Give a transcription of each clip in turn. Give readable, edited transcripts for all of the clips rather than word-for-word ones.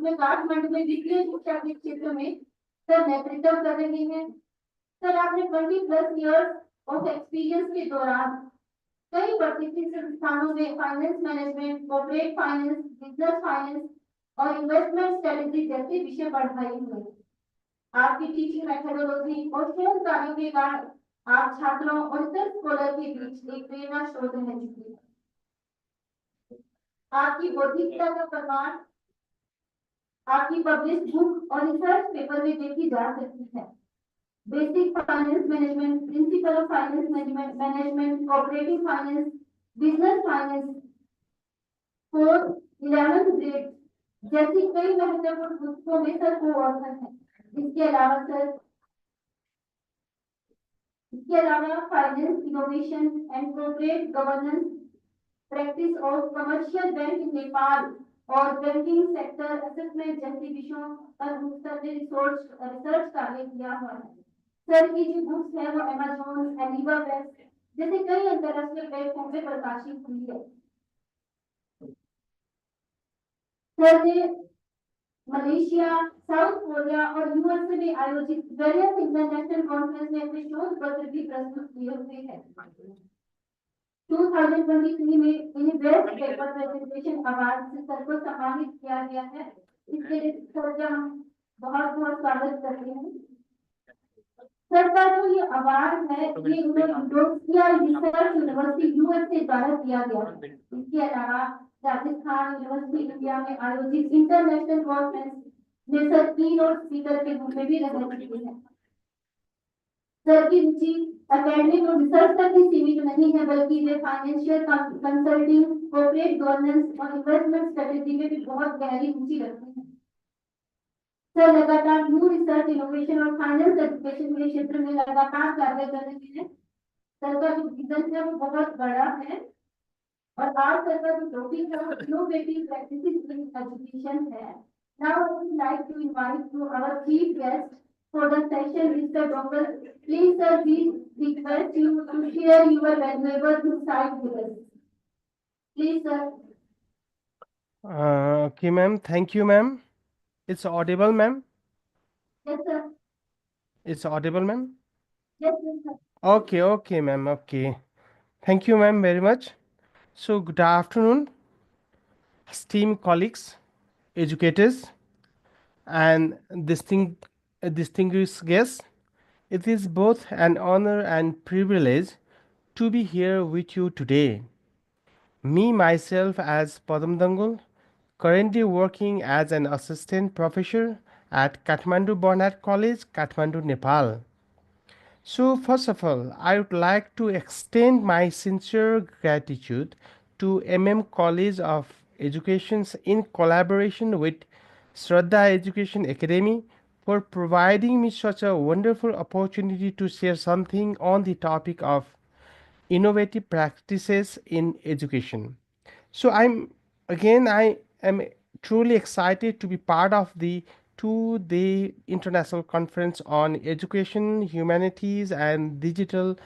में काठमांडू में वित्तीय शिक्षा के क्षेत्र में सर नेतृत्व कर रहे हैं। सर आपने 20+ ईयर्स ऑफ एक्सपीरियंस के दौरान कई प्रतिष्ठित संस्थानों में finance management, corporate finance, business finance और इन्वेस्टमेंट स्ट्रेटेजी जैसे विषय पढ़ाए हुए। आपकी टीचिंग मेथोडोलॉजी और शोध कार्यों के कारण आप छात्रों और रिसर्च स्कॉलर के बीच एक प्रेरणा स्रोत रह चुके हैं। आपकी बौद्धिकता का प्रमाण आपकी पब्लिश बुक और रिसर्च पेपर में देखी जा सकती है। Basic finance management, principle of finance management, cooperative finance, business finance for 11th grade जैसी कई महत्वपूर्ण पुस्तकों में सर को ऑथर है। इसके अलावा सर इसके अलावा finance innovation and corporate governance practice of commercial bank in Nepal और बैंकिंग सेक्टर असेसमेंट जैसे विषयों पर सर ने रिसर्च कार्य किया हुआ है। सर की जो बुक्स है वो अमेजोन, एलिवा प्रेस जैसे कई अंतरराष्ट्रीय प्लेटफॉर्म पे प्रकाशित हुई है। सर ने मलेशिया, साउथ कोरिया और यूएसए में आयोजित वेरियस इंटरनेशनल कॉन्फ्रेंस में अपने शोध पत्र भी प्रस्तुत किए हुए हैं। 2023 में इन्हें बेस्ट पेपर प्रेजेंटेशन अवार्ड से सर को सम्मानित किया गया है। इसके लिए सर का हम बहुत बहुत स्वागत करते हैं। सर का जो ये अवार्ड है ये यूरोपिया रिसर्च यूनिवर्सिटी यूएसए द्वारा दिया गया है। इसके अलावा राजस्थान यूनिवर्सिटी इंडिया में आयोजित इंटरनेशनल कॉन्फ्रेंस में सर की और स्पीकर के रूप में भी रह चुके हैं। सर की रुचि एकेडमिक और रिसर्च तक ही सीमित नहीं है, बल्कि वे फाइनेंशियल कंसल्टिंग, कॉर्पोरेट गवर्नेंस और इन्वेस्टमेंट स्ट्रेटेजी में भी बहुत गहरी रुचि रखते हैं। सर लगातार न्यू रिसर्च, इनोवेशन और फाइनेंस एजुकेशन के क्षेत्र में लगातार कार्य कर रहे हैं। सर का जो विजन है वो बहुत बड़ा है और आज सर का जो टॉपिक है वो इनोवेटिव प्रैक्टिसेस इन एजुकेशन है। Now I would like to invite to our chief guest for the session, Mr. Dr. Please, sir, we request you to share your valuable insight with us. Please, sir. Okay, ma'am. Thank you, ma'am. It's audible, ma'am. Yes, sir. It's audible, ma'am. Yes, sir. Okay, ma'am. Okay. Thank you, ma'am, very much. So, good afternoon, esteemed colleagues, educators, and distinguished guests. It is both an honor and privilege to be here with you today. Me, myself, as Padam Dangal, currently working as an assistant professor at Kathmandu Barnard College, Kathmandu, Nepal. So, first of all, I would like to extend my sincere gratitude to College of Education in collaboration with Shraddha Education Academy for providing me such a wonderful opportunity to share something on the topic of innovative practices in education. So I am truly excited to be part of the 2-day international conference on education, humanities, and digital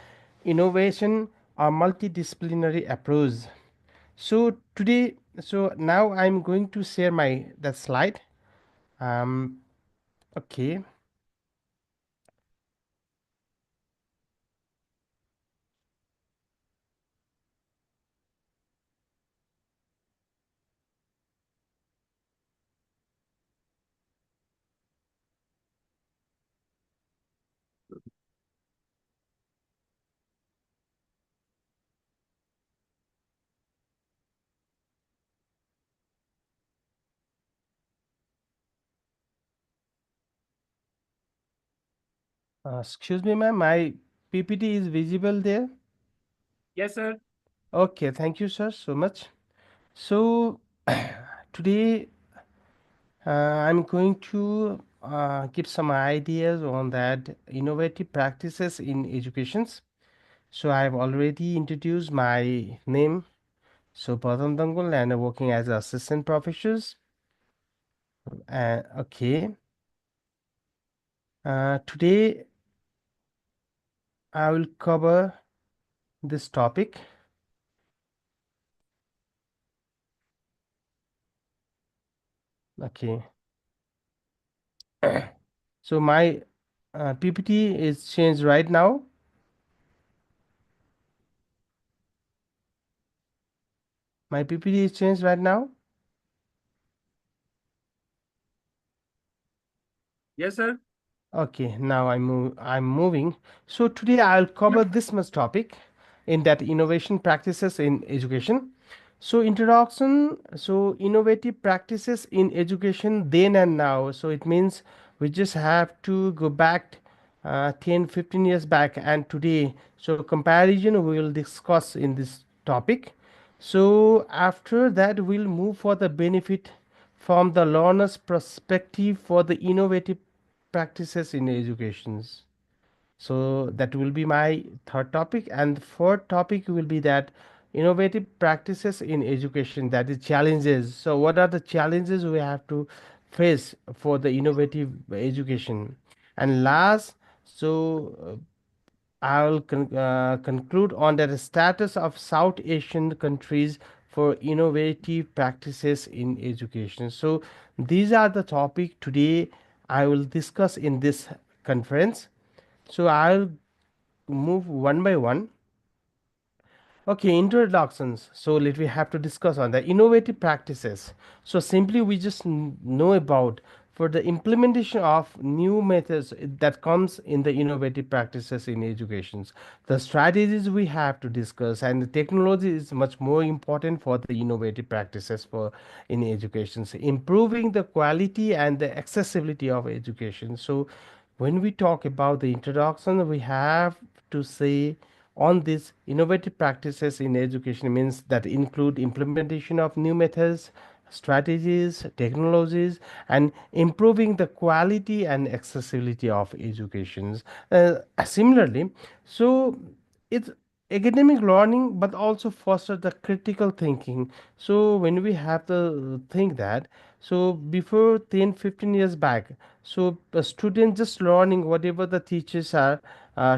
innovation, a multidisciplinary approach. So now I'm going to share my that slide. Um, okay. Excuse me, ma'am. My PPT is visible there. Yes, sir. Okay, thank you, sir, so much. So today I'm going to give some ideas on that innovative practices in educations. So I've already introduced my name. So Pratham Dangal and I'm working as assistant professors. Okay. Today I will cover this topic. Okay. So my PPT is changed right now. My PPT is changed right now. Yes, sir. Okay, now I'm moving. So today I'll cover this much topic in that innovation practices in education. So introduction, so innovative practices in education then and now. So it means we just have to go back 10 15 years back and today. So comparison we will discuss in this topic. So after that we'll move for the benefit from the learner's perspective for the innovative practices in educations. So that will be my third topic, and the fourth topic will be that innovative practices in education, that is challenges. So what are the challenges we have to face for the innovative education? And last, so I will conclude on the status of South Asian countries for innovative practices in education. So these are the topic today I will discuss in this conference. So I'll move one by one. Okay, introductions. So let we have to discuss on the innovative practices. So simply we just know about for the implementation of new methods that comes in the innovative practices in educations. The strategies we have to discuss, and the technology is much more important for the innovative practices for in education. So improving the quality and the accessibility of education. So when we talk about the introduction, we have to say on these innovative practices in education means that include implementation of new methods, strategies, technologies, and improving the quality and accessibility of educations. Similarly, so it's academic learning but also foster the critical thinking. So when we have to think that, so before 10 15 years back, so the student just learning whatever the teachers are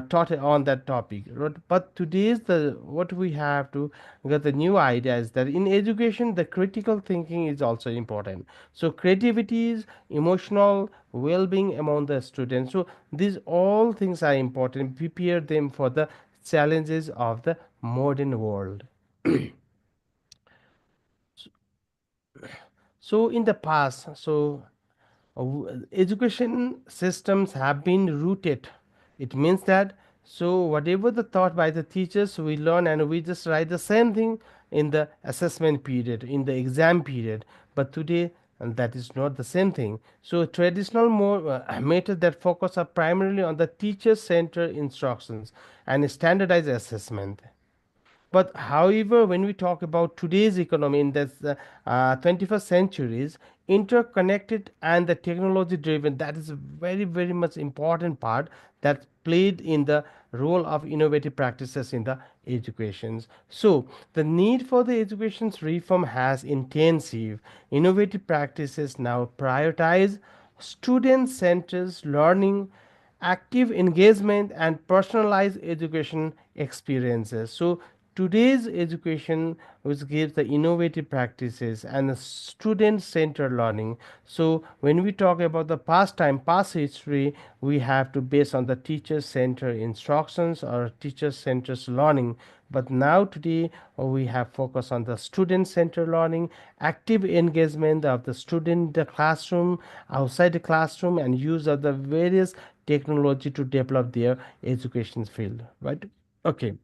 taught on that topic. But today's the what we have to get the new idea is that in education the critical thinking is also important. So creativity is emotional well-being among the students. So these all things are important, prepare them for the challenges of the modern world. So in the past, so education systems have been rooted. It means that so whatever the taught by the teachers we learn and we just write the same thing in the assessment period, in the exam period. But today and that is not the same thing. So traditional more method that focus are primarily on the teacher centered instructions and standardized assessment. But however, when we talk about today's economy in this 21st centuries, interconnected and the technology driven, that is a very much important part that played in the role of innovative practices in the educations. So the need for the education's reform has intensive. Innovative practices now prioritize student centered learning, active engagement, and personalized education experiences. So today's education which gives the innovative practices and the student centered learning. So when we talk about the past history, we have to base on the teacher centered instructions or teacher centered learning. But now today we have focus on the student centered learning, active engagement of the student in the classroom, outside the classroom, and use of the various technology to develop their education field, right? Okay,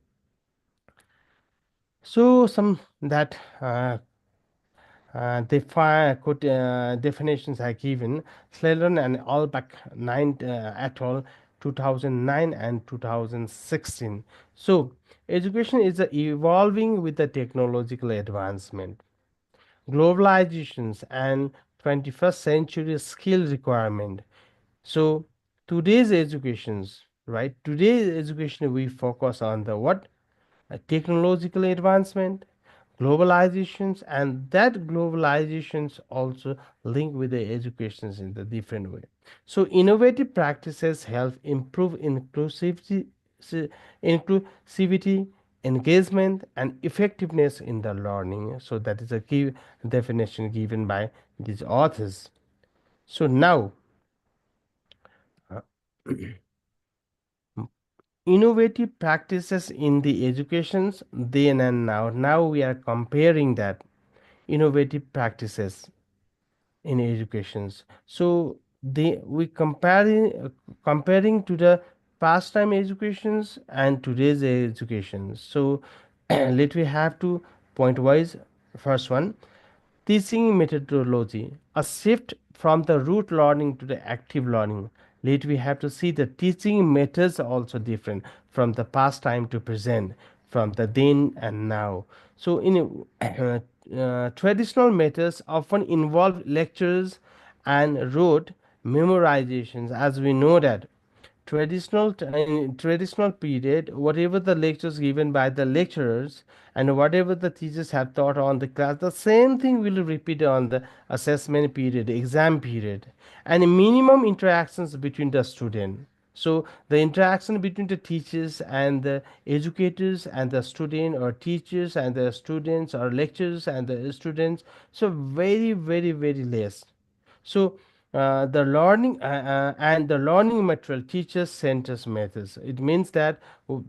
so some that definitions are given. Slelon and Albach 9 et al. 2009 and 2016. So education is evolving with the technological advancement, globalizations, and 21st century skill requirement. So today's educations, right? Today's education we focus on the what? Technological advancement, globalizations, and that globalizations also link with the educations in the different way. So innovative practices help improve inclusivity, engagement, and effectiveness in the learning. So that is a key definition given by these authors. So now Innovative practices in the educations then and now. Now we are comparing that innovative practices in educations. So they we comparing to the past time educations and today's education. So let we have to point wise. First one, teaching methodology, a shift from the rote learning to the active learning. Let we have to see the teaching methods are also different from the past time to present, from the then and now. So in traditional methods often involve lectures and rote memorizations, as we know that in traditional period, whatever the lectures given by the lecturers and whatever the teachers have taught on the class, the same thing will repeat on the assessment period, exam period, and minimum interactions between the student. So the interaction between the teachers and the educators and the student, or teachers and the students, or lecturers and the students, so very less. So the learning and the learning material, teachers centers methods, it means that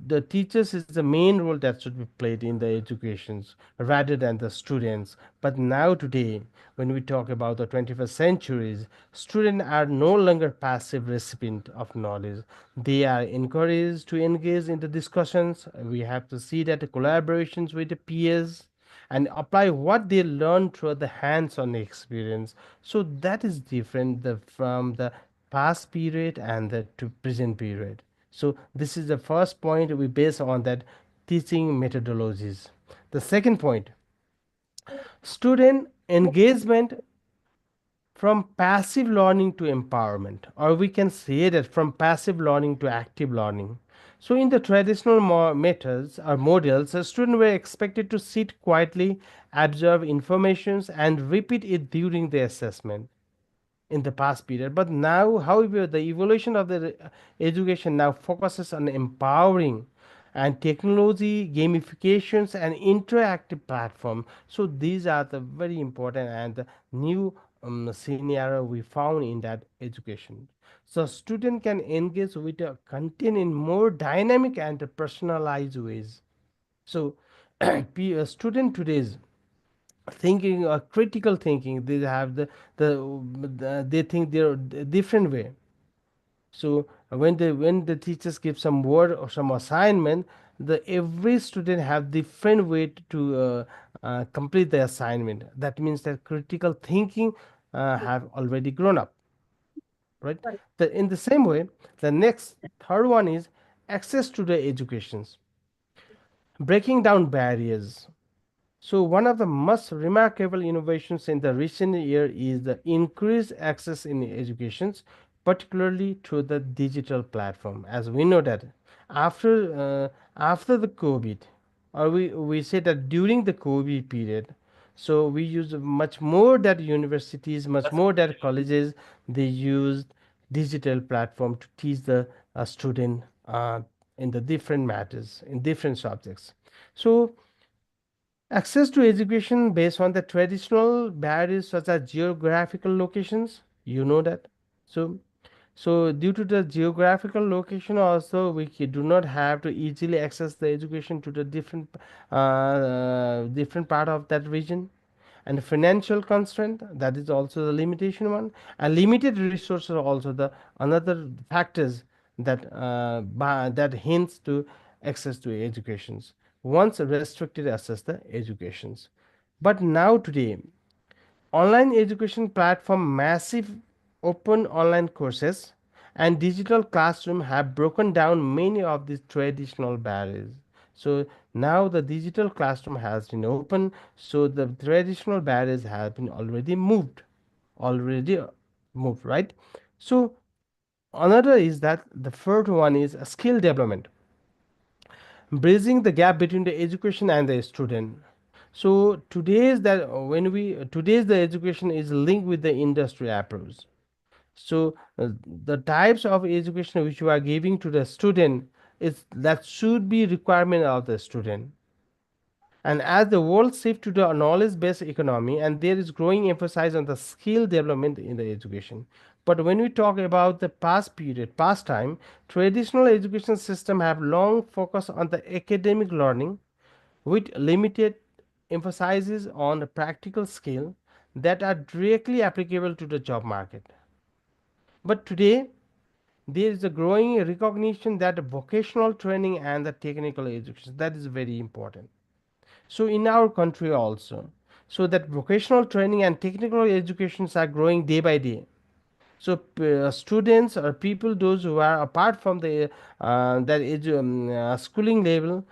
the teachers is the main role that should be played in the educations rather than the students. But now today, when we talk about the 21st centuries, students are no longer passive recipient of knowledge. They are encouraged to engage in the discussions. We have to see that the collaborations with the peers and apply what they learn through the hands-on experience. So that is different from the past period and the to present period. So this is the first point we base on that teaching methodologies. The second point, student engagement from passive learning to empowerment, or we can say that from passive learning to active learning. So in the traditional methods or models, a student were expected to sit quietly, absorb informations and repeat it during the assessment in the past period. But now, however, the evolution of the education now focuses on empowering and technology, gamifications, and interactive platform. So these are the very important and the new scenario we found in that education. So student can engage with the content in more dynamic and personalized ways. So a student today's thinking or critical thinking, they have they think they're different way. So when the teachers give some word or some assignment, the every student have different way to complete the assignment. That means that critical thinking have already grown up, right? In the same way, the next third one is access to the educations, breaking down barriers. So one of the most remarkable innovations in the recent year is the increased access in educations, particularly through the digital platform. As we know that after the COVID, or we say that during the COVID period, so we use much more that universities, much more that colleges, they used digital platform to teach the student in the different matters, in different subjects. So access to education based on the traditional barriers such as geographical locations, you know that. So due to the geographical location also, we do not have to easily access the education to the different part of that region. And financial constraint, that is also the limitation one, and limited resources are also the another factors that that hints to access to educations. Once restricted access the educations, but now today online education platform, massive open online courses and digital classroom have broken down many of these traditional barriers. So now the digital classroom has been open, so the traditional barriers have been already moved, right? So another is that the third one is a skill development, bridging the gap between the education and the student. So today's the education is linked with the industry approach. So the types of education which you are giving to the student is that should be requirement of the student. And as the world shifts to the knowledge-based economy, and there is growing emphasis on the skill development in the education. But when we talk about the past period, past time, traditional education system have long focused on the academic learning with limited emphasis on the practical skill that are directly applicable to the job market. But today, there is a growing recognition that vocational training and the technical education, that is very important. So in our country also, so that vocational training and technical educations are growing day by day. So students or people, those who are apart from the schooling level,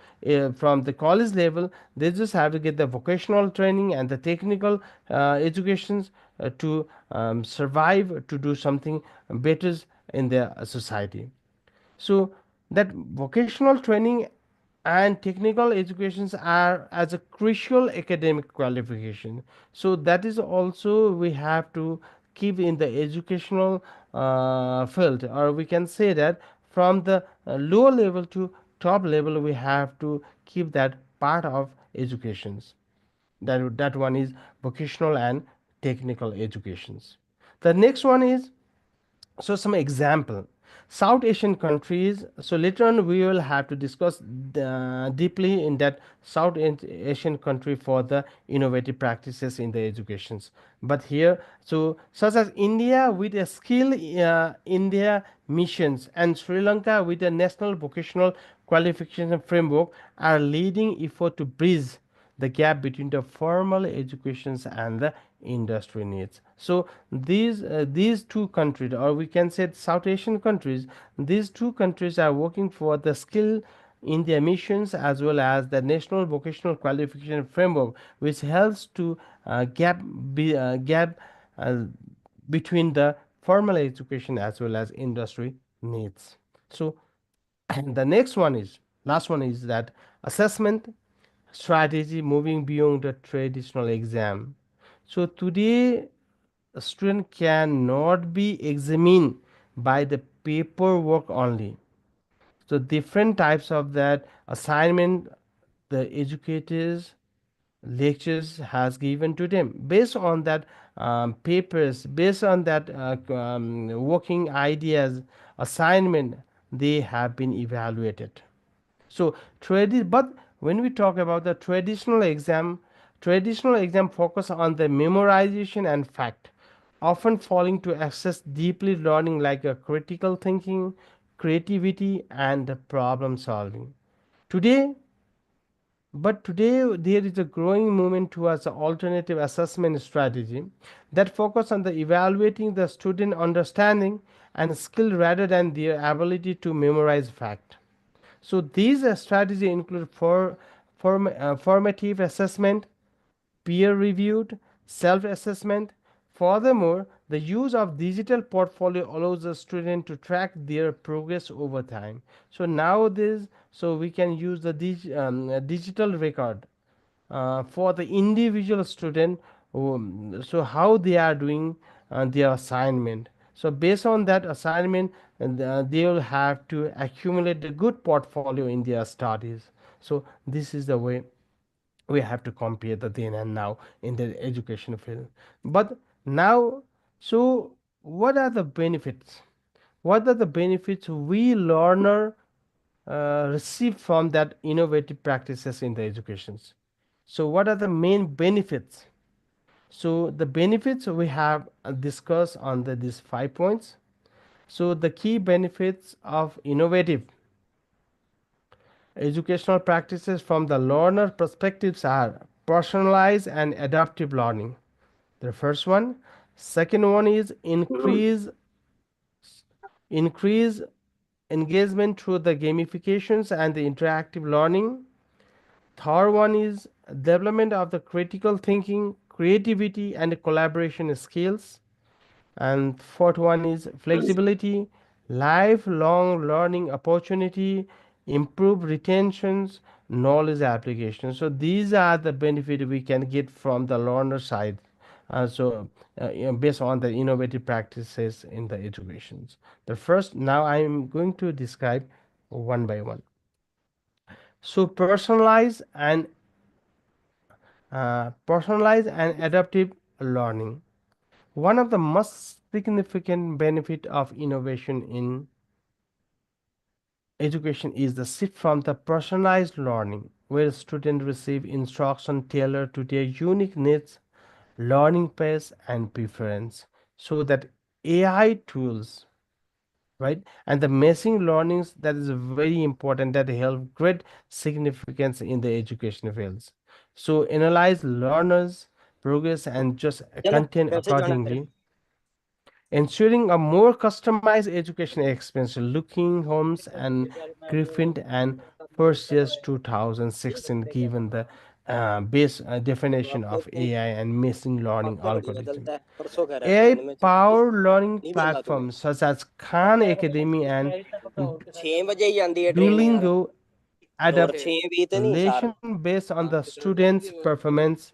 from the college level, they just have to get the vocational training and the technical educations to survive, to do something better in their society. So that vocational training and technical educations are as a crucial academic qualification. So that is also we have to keep in the educational field, or we can say that from the lower level to top level, we have to keep that part of educations. That one is vocational and technical educations. The next one is, so some example, South Asian countries. So later on we will have to discuss deeply in that South Asian country for the innovative practices in the educations. But here, so such as India with a skill India missions, and Sri Lanka with a national vocational qualification framework, are leading effort to bridge the gap between the formal educations and the industry needs. So these two countries, or we can say South Asian countries, these two countries are working for the skill in their missions as well as the national vocational qualification framework, which helps to gap uh, between the formal education as well as industry needs. So the next one is, last one is that assessment strategy moving beyond the traditional exam. So today a student cannot be examined by the paperwork only. So different types of that assignment the educators lectures has given to them, based on that papers, based on that working ideas, assignment, they have been evaluated. So but when we talk about the traditional exam focus on the memorization and fact, often falling to access deeply learning like a critical thinking, creativity, and problem solving. Today, today there is a growing movement towards an alternative assessment strategy that focus on the evaluating the student understanding and skill rather than their ability to memorize fact. So these strategies include formative assessment, peer-reviewed, self-assessment. Furthermore, the use of digital portfolio allows the student to track their progress over time. So nowadays, so we can use the digital record for the individual student, so how they are doing their assignment. So based on that assignment, they will have to accumulate a good portfolio in their studies. So this is the way we have to compare the then and now in the education field. But now, so what are the benefits, what are the benefits we learner receive from that innovative practices in the educations? So what are the main benefits? So the benefits we have discussed on these 5 points. So the key benefits of innovative educational practices from the learner perspectives are personalized and adaptive learning. The first one. Second one is increase engagement through the gamifications and the interactive learning. Third one is development of the critical thinking, creativity, and collaboration skills. And fourth one is flexibility, lifelong learning opportunity, improve retentions, knowledge application. So these are the benefit we can get from the learner side. Based on the innovative practices in the educations. The first, now I am going to describe one by one. So personalized and Personalized and adaptive learning. One of the most significant benefit of innovation in education is the shift from the personalized learning, where students receive instruction tailored to their unique needs, learning pace, and preference, so that AI tools, right, and the machine learnings, that is very important, that help great significance in the education fields. So analyze learners progress and just चलो content कैसे जाना फिर accordingly, ensuring a more customized education experience. Looking Holmes and Griffin and first year's 2016 given the base definition of AI and machine learning हफ्ता बढ़िया algorithm. चलता है परसों कह रहा है AI ट्रेन में powered learning नहीं बोला तूने platforms such as Khan Academy and 6 बजे ही आती है ट्रेन यार Duolingo और adapt 6 भी तो नहीं सार lesson based on the students' performance,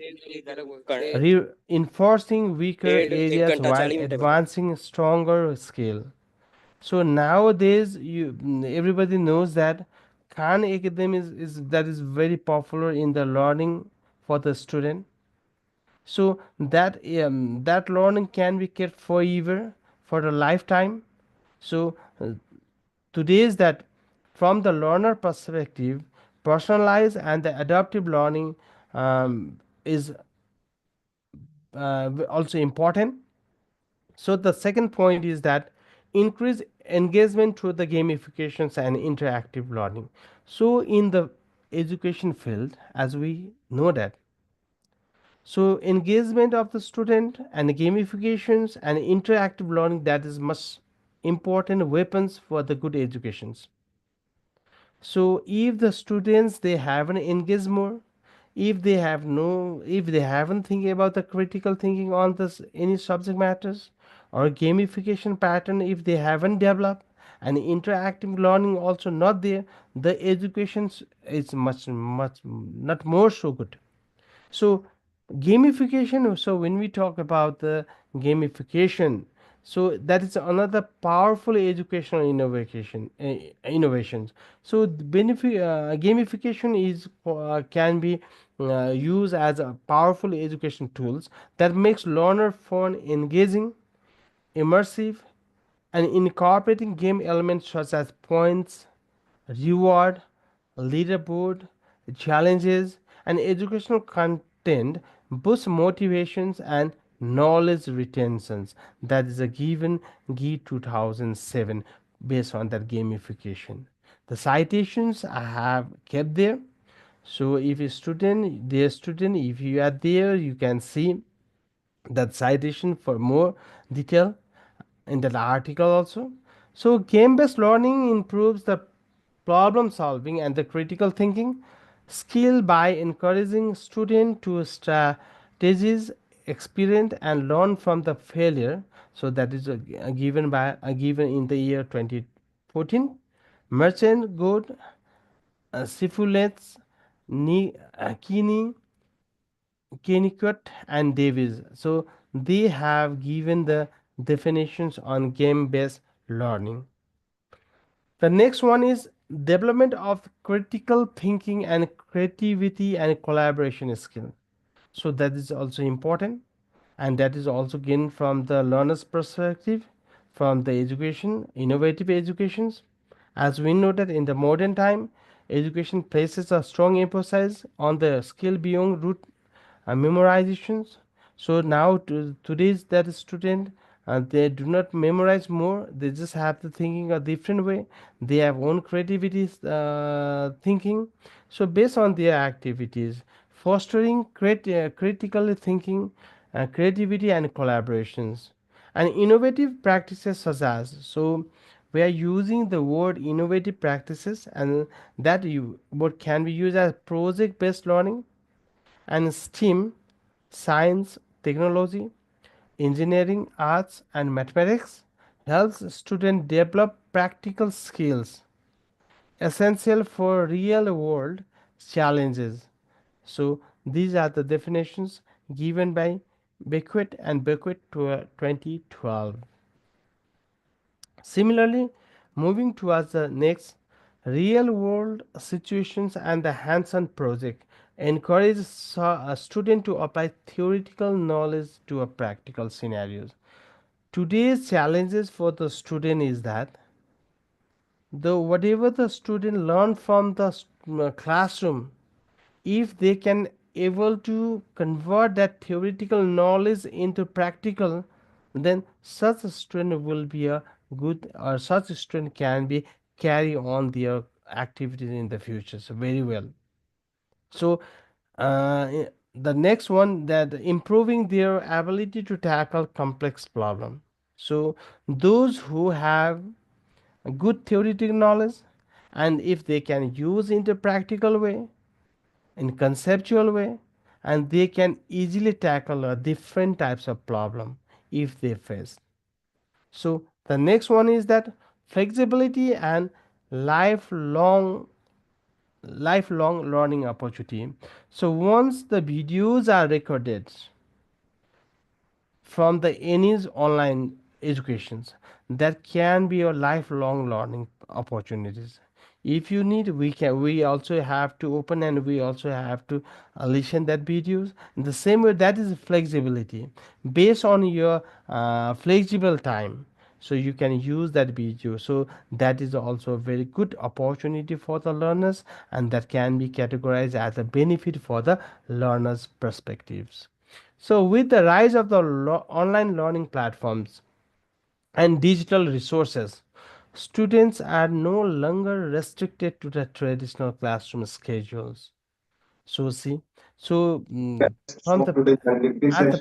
कर- reinforcing weaker 1.5 areas घंटा while 40 मिनट बता advancing stronger skill. So nowadays, everybody knows that Khan Academy is that is very popular in the learning for the student. So that learning can be kept forever, for a lifetime. So today's that, from the learner perspective, personalized and the adaptive learning is also important. So the second point is that increase engagement through the gamifications and interactive learning. So in the education field, as we know that, so engagement of the student and gamifications and interactive learning, that is much important weapons for the good educations. So if the students they haven't engaged more, if they have no, if they haven't thinking about the critical thinking on this any subject matters, or gamification pattern if they haven't developed, and interactive learning also not there, the education is much not more so good. So gamification, so when we talk about the gamification, so that is another powerful educational innovations. So the benefit gamification is can be used as a powerful education tools that makes learner fun, engaging, immersive, and incorporating game elements such as points, reward, leaderboard, challenges, and educational content boost motivations and knowledge retentions. That is a given GE 2007 based on that gamification. The citations I have kept there. So if a student, dear student, if you are there, you can see that citation for more detail in that article also. So game-based learning improves the problem solving and the critical thinking skill by encouraging students to strategies, experience, and learn from the failure. So that is a given in the year 2014. Merchant Good, Sifulets, Kini, Kennicott, and Davis. So they have given the definitions on game-based learning. The next one is development of critical thinking and creativity and collaboration skill. So that is also important, and that is also gained from the learner's perspective, from the education, innovative educations. As we know that in the modern time, education places a strong emphasis on the skill beyond root memorizations. So now today's that student, they do not memorize more, they just have the thinking a different way, they have own creativity thinking. So based on their activities, fostering critical thinking, creativity, and collaborations, and innovative practices such as, so we are using the word innovative practices, and that you what can be used as project based learning and STEAM, science, technology, engineering, arts, and mathematics, helps students develop practical skills essential for real world challenges. So these are the definitions given by Beckwith and Beckwith 2012. Similarly, moving towards the next, real world situations and the hands on project. encourage a student to apply theoretical knowledge to a practical scenarios. Today's challenges for the student is that the whatever the student learn from the classroom, if they can able to convert that theoretical knowledge into practical, then such a student will be a good, or such a student can be carry on their activities in the future so very well. So the next one, that improving their ability to tackle complex problem. So those who have a good theoretical knowledge, and if they can use into practical way, in conceptual way, and they can easily tackle different types of problem if they face. So the next one is that flexibility and lifelong lifelong learning opportunity. So once the videos are recorded from the any online educations, that can be your lifelong learning opportunities. If you need, we also have to open, and we also have to listen that videos in the same way. That is flexibility based on your flexible time, so you can use that video. So that is also a very good opportunity for the learners, and that can be categorized as a benefit for the learners perspectives. So with the rise of the online learning platforms and digital resources, students are no longer restricted to the traditional classroom schedules. So see, so from the at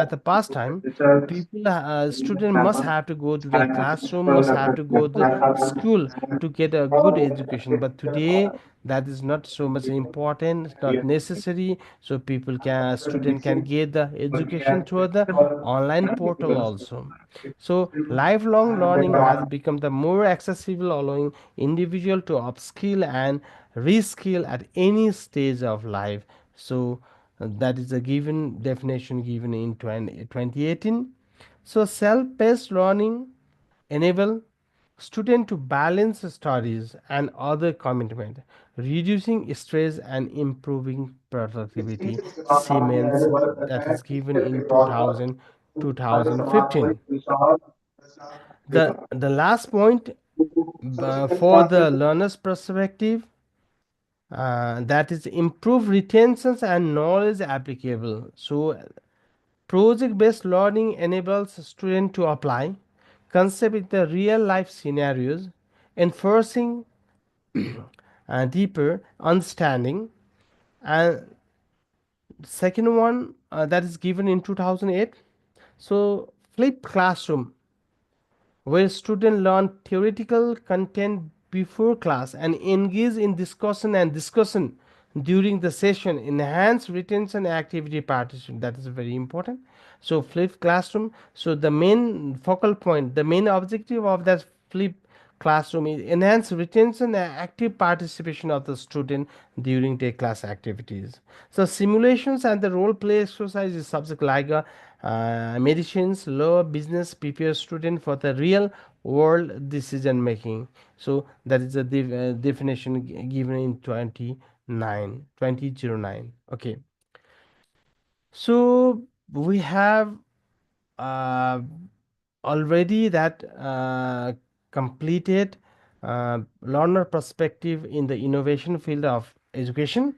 the past time, people student must have to go to the classroom, must have to go to school to get a good education. But today that is not so much important, not necessary. So people can student can get the education through the online portal also. So lifelong learning has become the more accessible, allowing individual to upskill and reskill at any stage of life. So that is a given definition given in 2018. So self-paced learning enable student to balance studies and other commitment, reducing stress and improving productivity. Siemens, that is given in 2015. The last point, for the learner's perspective, that is improve retentions and knowledge applicable. So project based learning enables students to apply concept in the real life scenarios, enforcing deeper understanding. And second one, that is given in 2008. So flip classroom, where students learn theoretical content before class and engage in discussion during the session, enhance retention activity participation. That is very important. So flip classroom, so the main focal point, the main objective of that flip classroom is enhance retention and active participation of the student during their class activities. So simulations and the role play exercises subject like medicines, law, business prepare student for the real world decision making. So that is the definition given in 2009. Okay, so we have uh, already that completed learner perspective in the innovation field of education.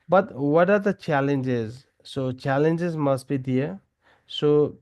But what are the challenges? So challenges must be there. So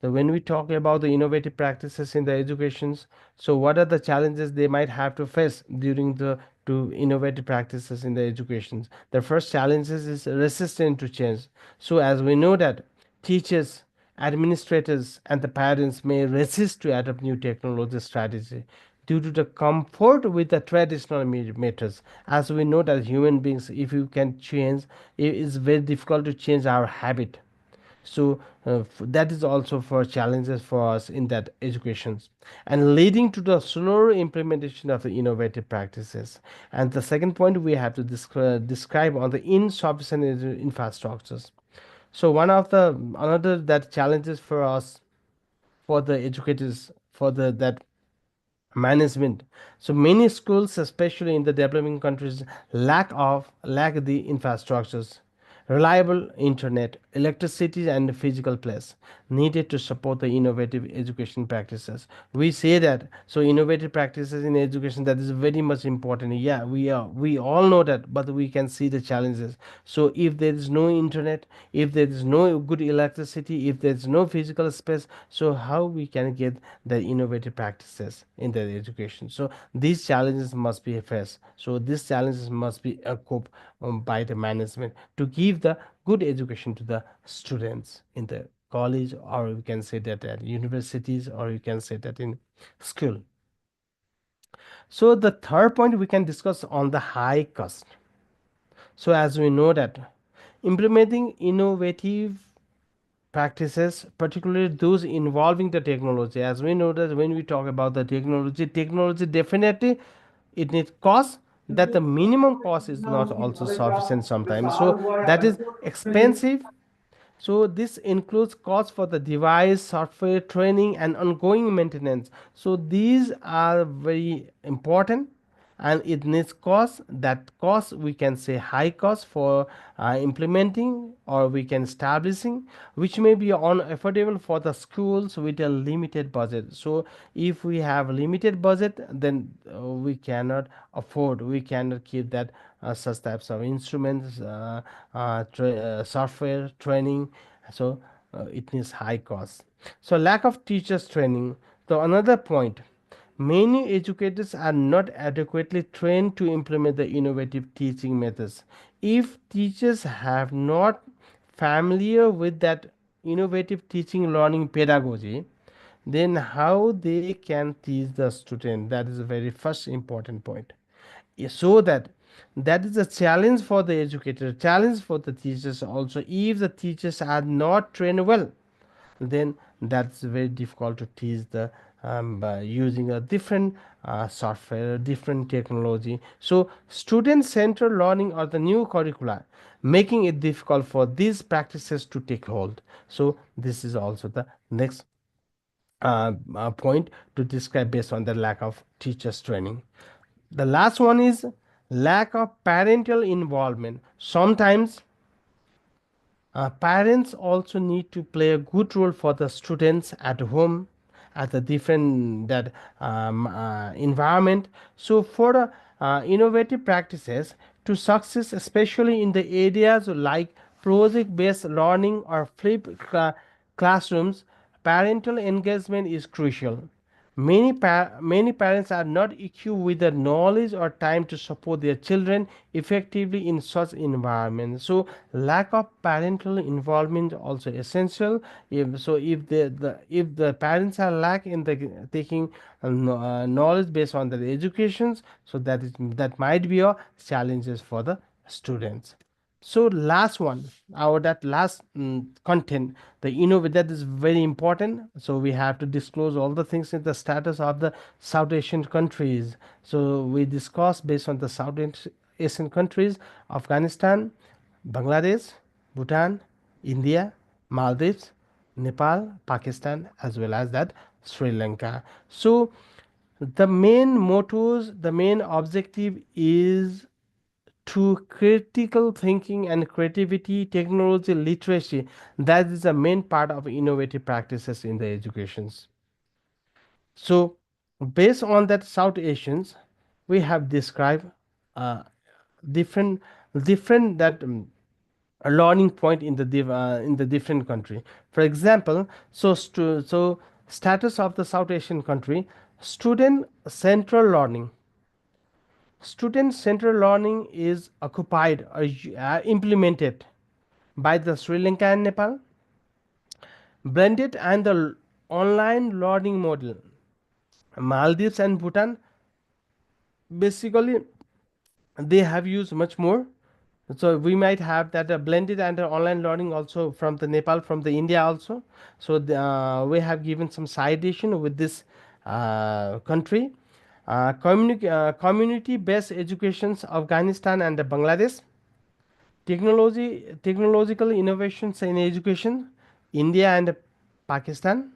when we talk about the innovative practices in the educations, so what are the challenges they might have to face during the to innovative practices in the educations? The first challenges is resistant to change. So as we know that teachers, administrators, and the parents may resist to adopt new technology strategy due to the comfort with the traditional methods. As we know that human beings, if you can change, it is very difficult to change our habit. So that is also for challenges for us in that educations, and leading to the slower implementation of the innovative practices. And the second point we have to describe on the insufficient infrastructures. So one of the another that challenges for us, for the educators, for the that management. So many schools, especially in the developing countries, lack the infrastructures, reliable internet, electricity, and physical place needed to support the innovative education practices. We say that, so innovative practices in education, that is very much important. Yeah, we all know that, but we can see the challenges. So if there is no internet, if there is no good electricity, if there is no physical space, so how we can get the innovative practices in the education? So these challenges must be faced. So these challenges must be coped by the management to give the good education to the students in the college, or we can say that at universities, or you can say that in school. So the third point we can discuss on the high cost. So as we know that implementing innovative practices, particularly those involving the technology, as we know that when we talk about the technology definitely it needs cost, that the minimum cost is not also sufficient sometimes, so that is expensive. So this includes costs for the device, software, training, and ongoing maintenance. So these are very important, and it needs cost. That cost we can say high cost for implementing, or we can establishing, which may be unaffordable for the schools with a limited budget. So if we have limited budget, then we cannot afford, we cannot keep that such types of instruments, software, training. So it needs high cost. So lack of teachers training. So another point, many educators are not adequately trained to implement the innovative teaching methods. If teachers have not familiar with that innovative teaching learning pedagogy, then how they can teach the student? That is a very first important point. So that is a challenge for the educator, challenge for the teachers also. If the teachers are not trained well, then that's very difficult to teach the by using a different software, different technology. So student centered learning are the new curricula, making it difficult for these practices to take hold. So this is also the next point to describe based on the lack of teachers training. The last one is lack of parental involvement. Sometimes parents also need to play a good role for the students at home, at the different that environment. So for innovative practices to success, especially in the areas like project based learning or flipped classrooms, parental engagement is crucial. Many parents are not equipped with the knowledge or time to support their children effectively in such environments. So lack of parental involvement also essential. If the parents are lack in the taking knowledge based on their educations, so that might be a challenges for the students. So last one, our that last content, the innovate, that is very important. So we have to disclose all the things in the status of the South Asian countries. So we discuss based on the South Asian countries: Afghanistan, Bangladesh, Bhutan, India, Maldives, Nepal, Pakistan, as well as that Sri Lanka. So the main mottos, the main objective is to critical thinking and creativity, technology literacy. That is the main part of innovative practices in the educations. So based on that South Asians, we have described uh, different different that learning point in the different country. For example, so status of the South Asian country: student central learning. Student central learning is occupied or implemented by the Sri Lanka and Nepal. Blended and the online learning model, Maldives and Bhutan, basically they have used much more. So we might have that blended and online learning also from the Nepal, from the India also. So we have given some side addition with this country. Community based educations, Afghanistan and Bangladesh. Technological innovations in education, India and Pakistan.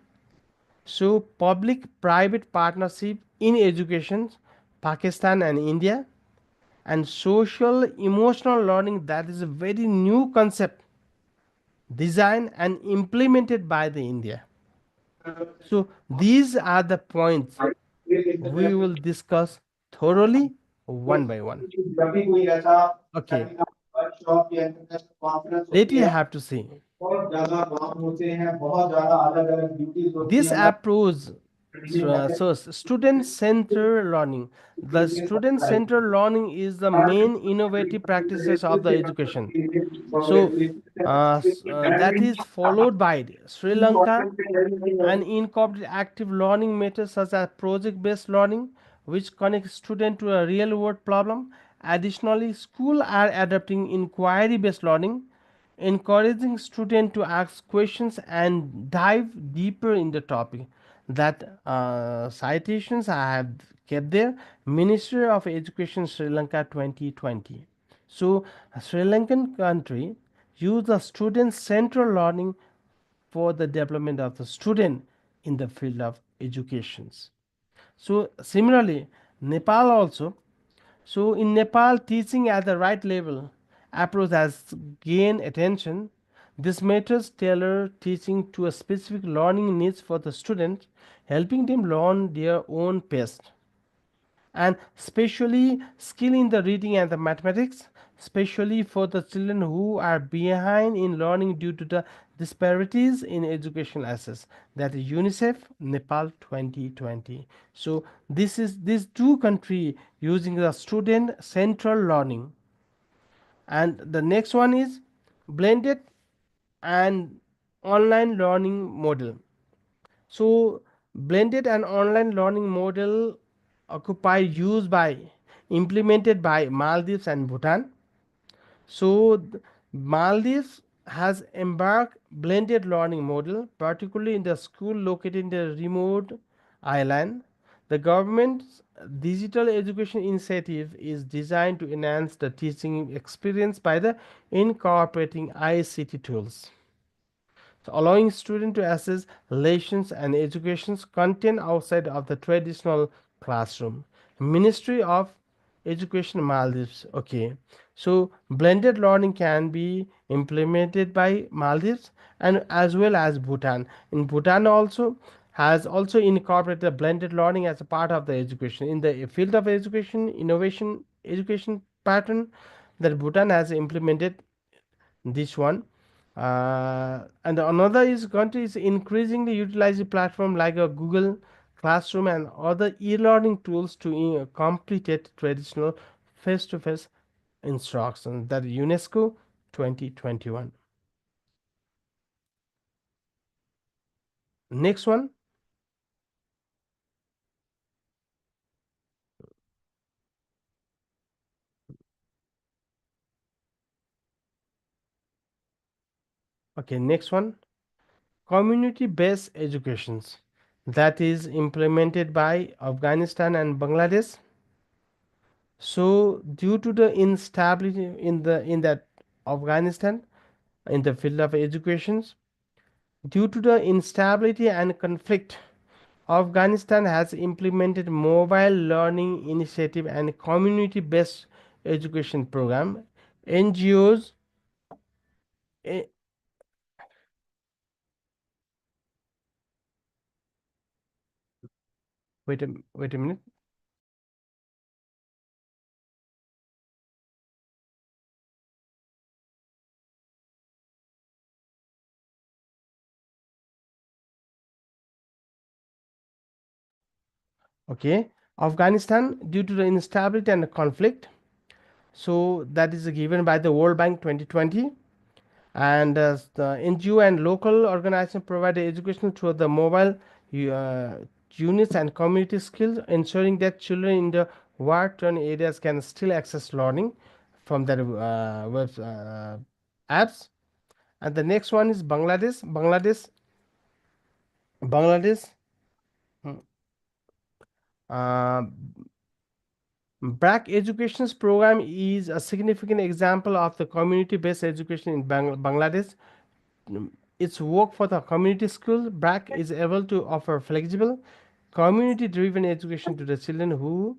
So public private partnership in education, Pakistan and India. And social emotional learning, that is a very new concept designed and implemented by the India. So these are the points we will discuss thoroughly one by one. Okay, let you have to see this approach. So student centered learning, the student centered learning is the main innovative practices of the education. So that is followed by Sri Lanka and incorporate active learning methods such as project-based learning, which connect student to a real-world problem. Additionally, schools are adopting inquiry-based learning, encouraging students to ask questions and dive deeper in the topic. That citations I have kept there. Ministry of Education Sri Lanka 2020. So, Sri Lankan country use the student central learning for the development of the student in the field of educations. So similarly, Nepal also. So in Nepal, teaching at the right level approach has gained attention. This methods tailor teaching to a specific learning needs for the student, helping them learn their own pace, and especially skill in the reading and the mathematics, especially for the children who are behind in learning due to the disparities in educational access. That is UNICEF Nepal 2020. So this is these two country using the student central learning. And the next one is blended and online learning model. So blended and online learning model occupy used by implemented by Maldives and Bhutan. So Maldives has embarked blended learning model, particularly in the school located in the remote island. The government's digital education initiative is designed to enhance the teaching experience by the incorporating ICT tools, so allowing students to access lessons and education's content outside of the traditional classroom. Ministry of Education Maldives. Okay, so blended learning can be implemented by Maldives and as well as Bhutan. In Bhutan also has also incorporated blended learning as a part of the education in the field of education innovation education pattern that Bhutan has implemented this one. And another is country is increasingly utilizing platform like a Google Classroom and other e-learning tools to complete traditional face-to-face instruction. That UNESCO 2021. Next one. Okay, next one. Community-based educations that is implemented by Afghanistan and Bangladesh. So due to the instability in that Afghanistan in the field of education, due to the instability and conflict, Afghanistan has implemented mobile learning initiative and community-based education program. NGOs, eh, wait a minute. Okay, Afghanistan due to the instability and the conflict. So that is given by the World Bank 2020. And the NGO and local organization provide education through the mobile uh, units and community skills, ensuring that children in the war-torn areas can still access learning from their web apps. And the next one is Bangladesh. Bangladesh. mm, Uh, BRAC Education's program is a significant example of the community-based education in Bangladesh. its work for the community school, BRAC is able to offer flexible, community-driven education to the children who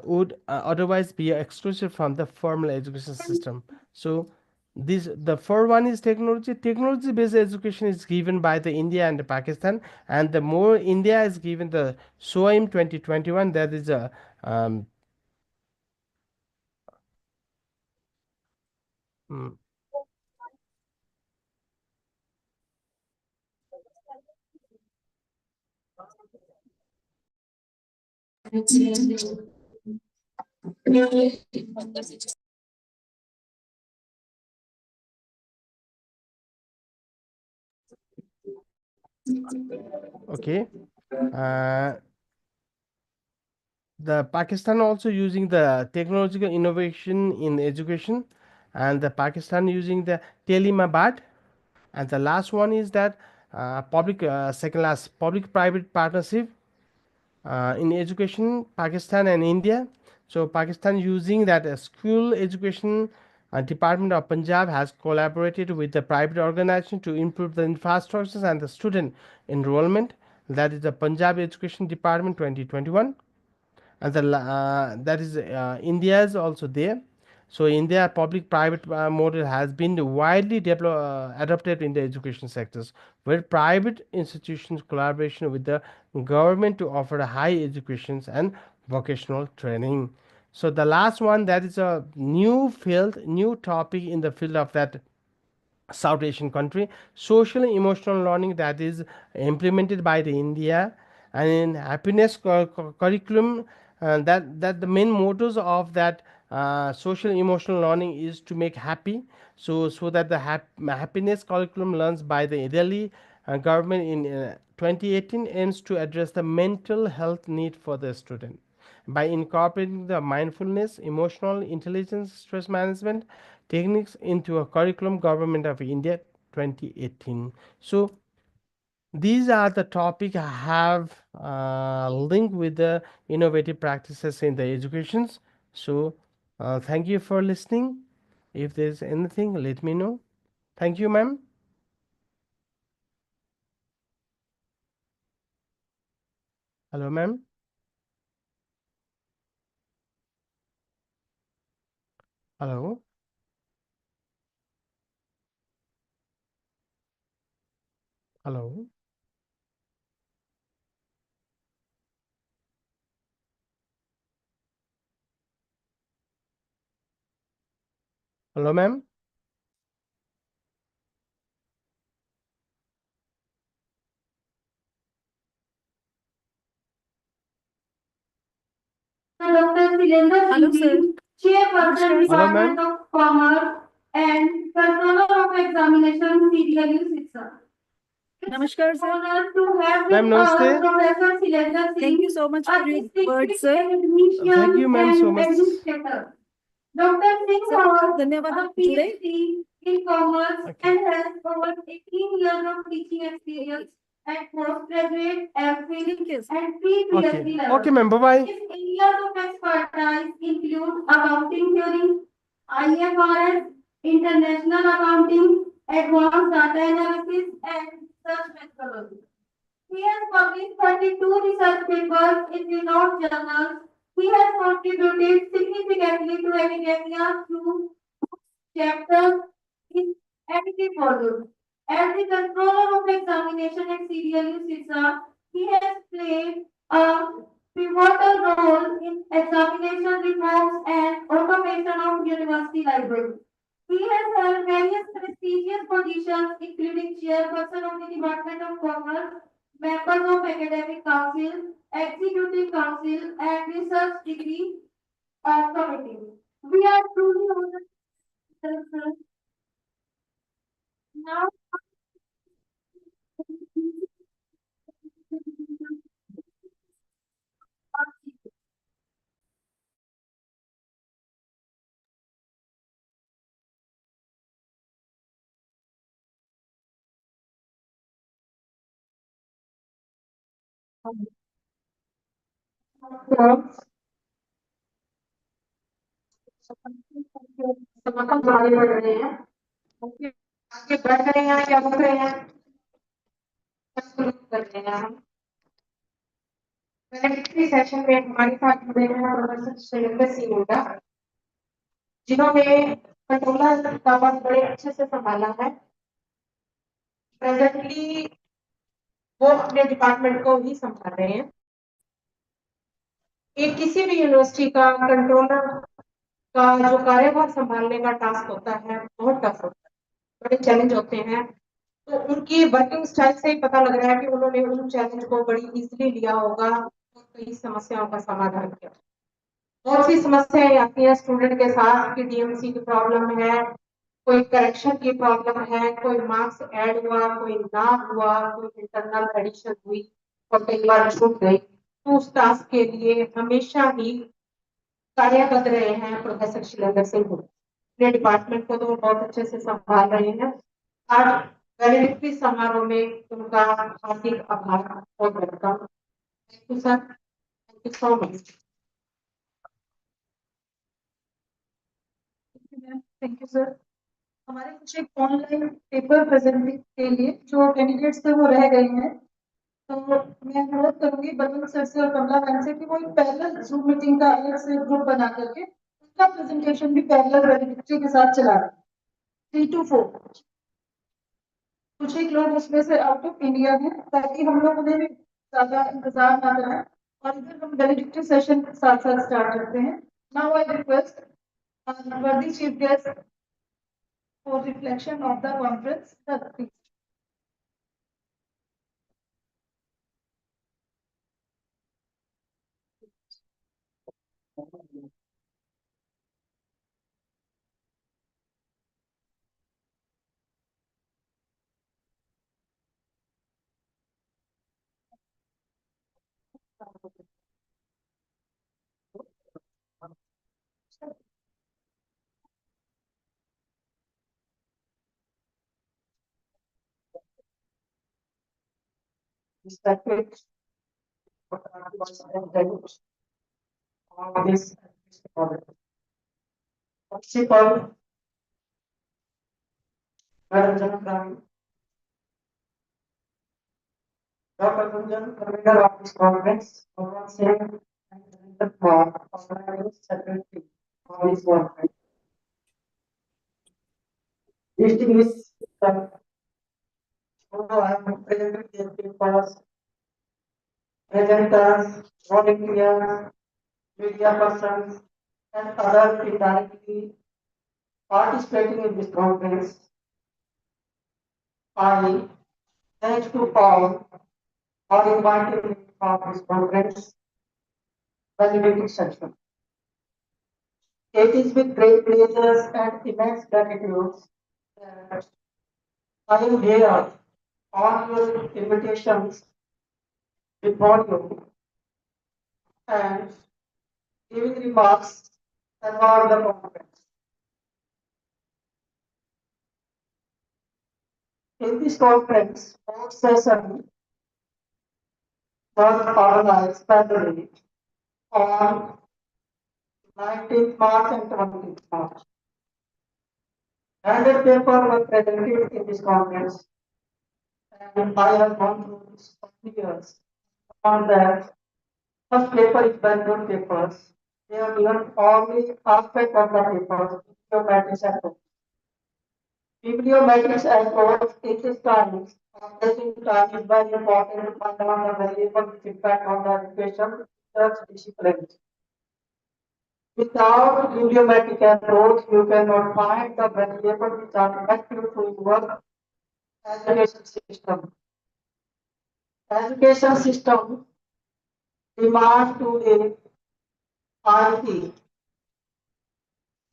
would otherwise be excluded from the formal education system. So the first one is technology. Technology based education is given by the India and the Pakistan, and the more India is given the SOIM 2021, that is a mm, okay. uh, the Pakistan also using the technological innovation in education, and the Pakistan using the Telimabad, and the last one is that public second last public private partnership in education, Pakistan and India. So Pakistan using that school education department of Punjab has collaborated with the private organization to improve the infrastructures and the student enrollment. That is the Punjab Education Department 2021, and that is India is also there. So India public private model has been widely adopted in the education sectors, where private institutions collaboration with the government to offer high educations and vocational training. So the last one, that is a new field, new topic in the field of that South Asian country, social and emotional learning, that is implemented by the India, and in happiness curriculum, that the main mottos of that social emotional learning is to make happy. So that the happiness curriculum learns by the Delhi government in 2018 aims to address the mental health need for the student by incorporating the mindfulness, emotional intelligence, stress management techniques into a curriculum, Government of India 2018. So these are the topic I have linked with the innovative practices in the educations. So thank you for listening. If there's anything, let me know. Thank you, ma'am. Hello, ma'am. Hello. Hello. Hello, ma'am. Dr. Silendra Hello, sir. Chairperson, Hello, ma'am. Department of Commerce and Controller of Examination, CDLU Shiksha. Namaskar, sir. Honor to have Ma'am, with us namaste. Professor Silendra Singh. Thank you so much for your words, sir. Thank you, ma'am, so much. Administrator. Dr. Singh Sir, holds धन्यवाद a जुड़े। PhD in Commerce Okay. and has over 18 years of teaching experience at postgraduate, MPhil, Thank you, sir. and pre-PhD Okay. level. Okay, ma'am. Bye bye. His areas of expertise include accounting theory, IFRS, international accounting, advanced data analysis, and research methodology. He has published 32 research papers in renowned journals. He has contributed significantly to academia through chapters in active volumes. As the controller of examination at CDLU CISA, he has played a pivotal role in examination reforms and automation of university libraries. He has held various prestigious positions, including chairperson of the Department of Commerce, members of Academic Council, Executive Council, and Research Degree Committee. We are truly honored, sir. Now, आगे बढ़ रहे हैं या रुक रहे हैं? कर रहे हैं हम। पिछले सेशन में हमारे साथ जुड़े हैं प्रोफेसर शैलेंद्र सिंह हुड्डा, जिन्होंने कंट्रोलर का पद बड़े अच्छे से संभाला है। प्रेजेंटली वो अपने डिपार्टमेंट को ही संभाल रहे हैं। एक किसी भी यूनिवर्सिटी का कंट्रोलर का जो कार्यभार संभालने का टास्क होता है बहुत टफ होता है, बड़े चैलेंज होते हैं। तो उनकी वर्किंग स्टाइल से ही पता लग रहा है कि उन्होंने उन चैलेंज को बड़ी इजीली लिया होगा और कई समस्याओं का समाधान किया। बहुत सी समस्याएं आती हैं स्टूडेंट के साथ कि डीएमसी की प्रॉब्लम है, कोई करेक्शन की प्रॉब्लम है, कोई मार्क्स ऐड हुआ, कोई ना हुआ, कोई इंटरनल एडिशन हुई और कई बार छूट गई। तो उस टास्क के लिए हमेशा ही कार्यबद्ध रहे हैं प्रोफेसर शैलेंद्र सिंह हुड्डा। अपने डिपार्टमेंट को तो बहुत अच्छे से संभाल रहे हैं। आज वैलेडिक्टी समारोह में उनका हार्दिक आभार और welcome. Thank you sir, thank you so much. Thank you sir. हमारे कुछ एक ऑनलाइन पेपर प्रेजेंट के लिए जो कैंडिडेट्स थे वो रह गए हैं, तो मैं अनुरोध करूंगी बलवंत सर से और कमला मैम से कि वो एक पैरेलल जूम मीटिंग का अलग से ग्रुप बना करके उनका प्रेजेंटेशन भी पैरेलल वैलिडिटी के साथ चला रहे 3 to 4। कुछ एक लोग उसमें से आउट ऑफ इंडिया हैं, ताकि हम लोग उन्हें भी ज्यादा इंतजार ना कराएं और इधर हम वैलिडिटी सेशन साथ साथ स्टार्ट करते हैं। Now I request worthy chief guest for reflection of the conference. Sir, please. Respected on this principal, Madam Janakran, Dr. Gunjan, convener of this conference, Bhagwan Singh, and the organizing secretary of this conference. Distinguished although I am presented their papers, presenters, volunteers, media persons, and others indirectly participating in this conference, I thank to all for inviting me for this conference validating session. It is with great pleasure and immense gratitude that I am here on your invitations before you and giving remarks about the conference. In this conference, board session was organized parallelly on 19th March and 20th March. Handed paper were presented in this conference, and I have gone through this for years. On that, first paper is background papers. They have given only aspect of the papers, bibliomatics approach. Bibliomatics approach it is time. Taking time is very important to find out the variable impact on the education research discipline. Without bibliometric approach, you cannot find the variables which are effective to your education system. Education system demand today IT,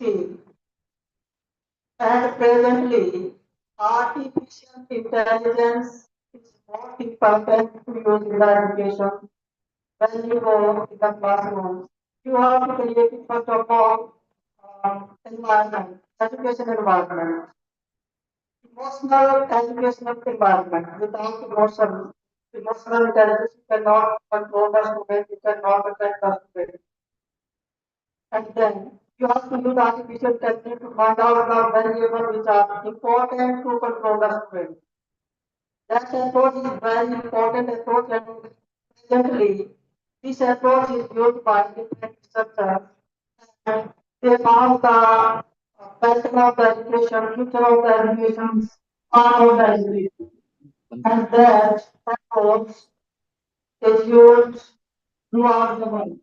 C, and presently artificial intelligence is most important to use in the education. When you go in the classroom, you have to create first of all environment, education environment, emotional educational environment. Without emotional intelligence, you cannot control the student, you cannot protect the student. And then you have to use artificial intelligence to find out the variables which are important to control the student. That approach is very important approach and presently this approach is used by different researchers and they found the pattern of the education, future of the education, part of the education. And that approach is used throughout the world.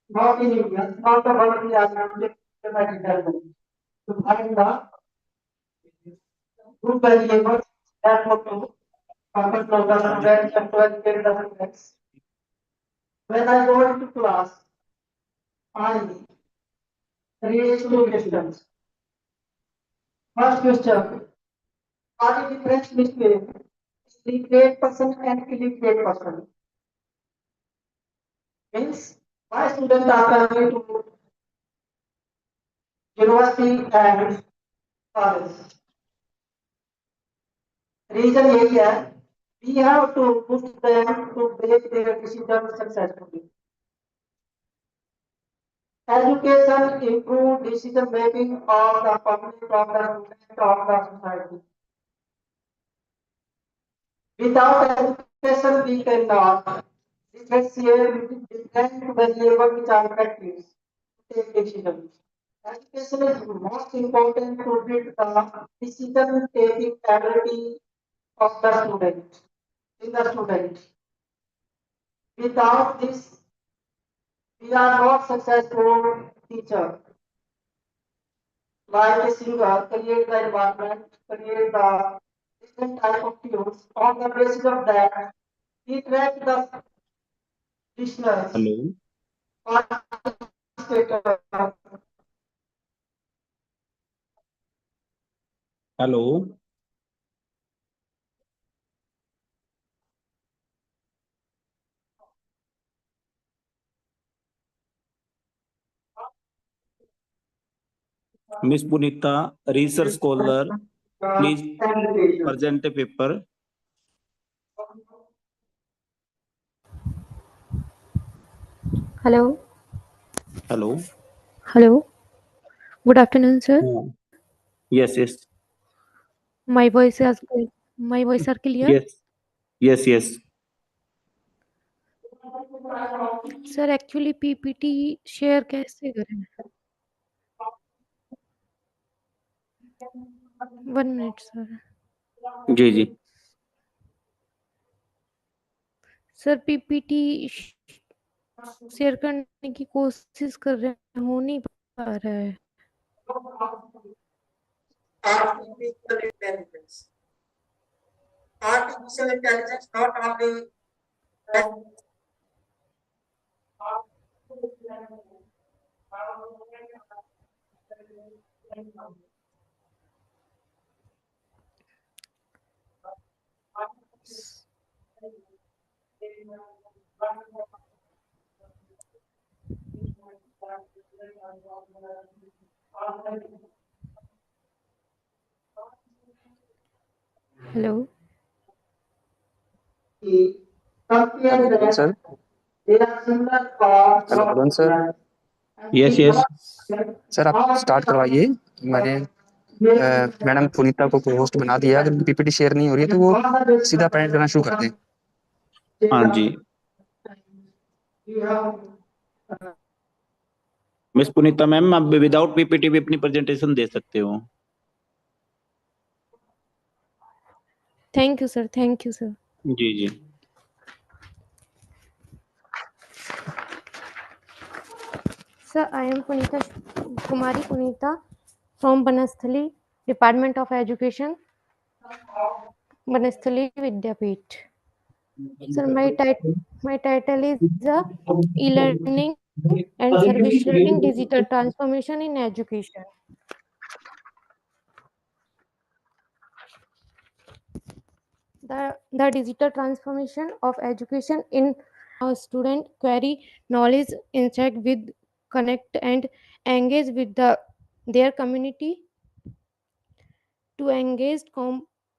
Not in India, not the world we are using systematic development. To find the group variables that would control the students and to educate the students. When I go into class, I raise two questions. First question, what is the difference between illiterate person and illiterate person? Means, my students are coming to university and college. Reason यही है, we have to push them to make their decisions successfully. Education improve decision making of the public, of the student, of the society. Without education, we cannot differentiate between different variables which are effective to take decisions. Education is most important to build the decision taking ability of the student, in the student. Without this, we are not successful teacher. Like a singer, create the environment, create the different type of tunes. On the basis of that, we track the listeners. Hello. Participators. Hello. Miss Punita, research scholar, please present a paper. Hello. Hello. Hello. Good afternoon, sir. Yes, yes. My voice is my voice are clear. Yes. Yes, yes. Sir, actually PPT share कैसे करें? 1 minute, sir. जी जी. Sir PPT share करने की कोशिश कर रहे हैं, हो नहीं पा रहा है. Artificial intelligence. Artificial intelligence not only Hello. Hello, sir. They are similar parts Hello, Arun sir. Yes, yes. Sir आप स्टार्ट करवाइए. मैंने मैडम पुनीता को होस्ट बना दिया. अगर पीपीटी शेयर नहीं हो रही है तो वो सीधा प्रेजेंट करना शुरू कर दें. हाँ जी. मिस पुनीता मैम, आप विदाउट पीपीटी भी अपनी प्रेजेंटेशन दे सकते हो. Thank you, sir. Thank you, sir. जी जी. Sir, I am Kumari Punita from Banasthali, Department of Education, Banasthali Vidyapeeth. Sir, my title is e-learning and service learning digital transformation in education. The digital transformation of education in our student query knowledge, interact with, connect and engage with their community. To engage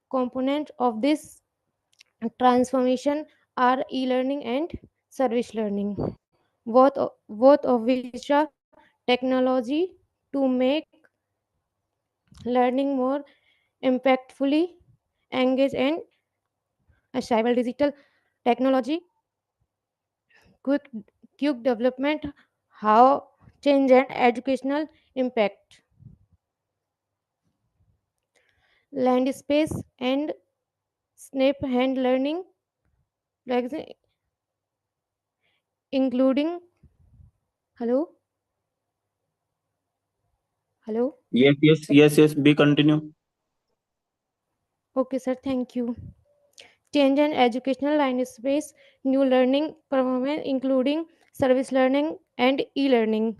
component of this transformation are e-learning and service learning, both of which are technology to make learning more impactfully engage and achievable. Digital technology quick quick development, how change and educational impact, land space and snap hand learning, like including hello hello. Yes, yes, yes, yes. Be continue. Okay sir, thank you. Change and educational line space, new learning performance including service learning and e-learning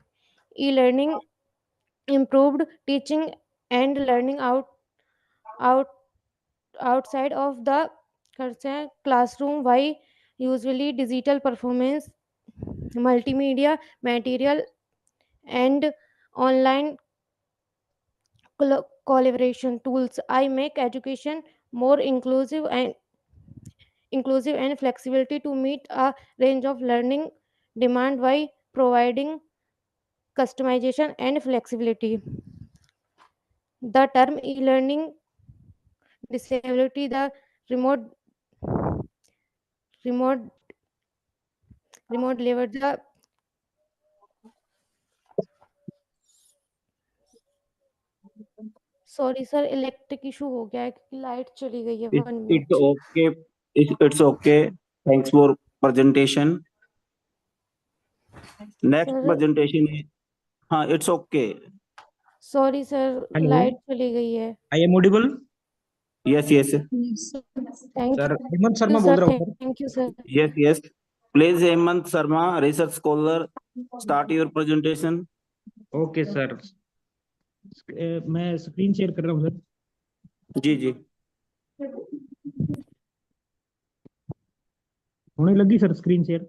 improved teaching and learning out outside of the classroom. Why usually digital performance, multimedia material and online collaboration tools I make education more inclusive and flexibility to meet a range of learning demand by providing customization and flexibility. The term e-learning disability, the remote remote remote lever, the sorry sir electric issue हो गया है क्योंकि light चली गई है 1 It's minute. okay. It's okay. Thanks for presentation. Next sir presentation is, हाँ, it's okay. Sorry sir hello, light चली गई है. I am audible? Yes, yes, thank sir Hemant you Sharma बोल सर, रहा हूँ sir. Thank you sir. yes, yes. Please, Hemant Sharma, research scholar, start your presentation. Okay sir, मैं screen share कर रहा हूँ सर। जी जी। होने लगी सर स्क्रीन शेयर?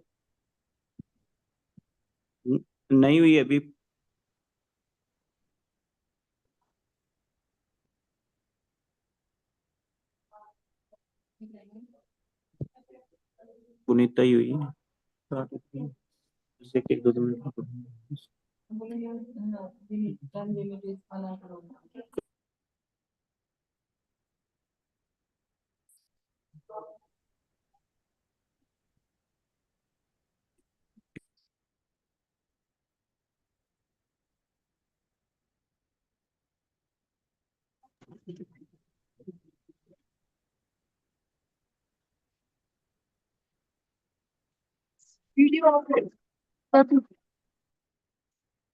नहीं हुई अभी। पुनीता ही हुई है। एक दो मिनट।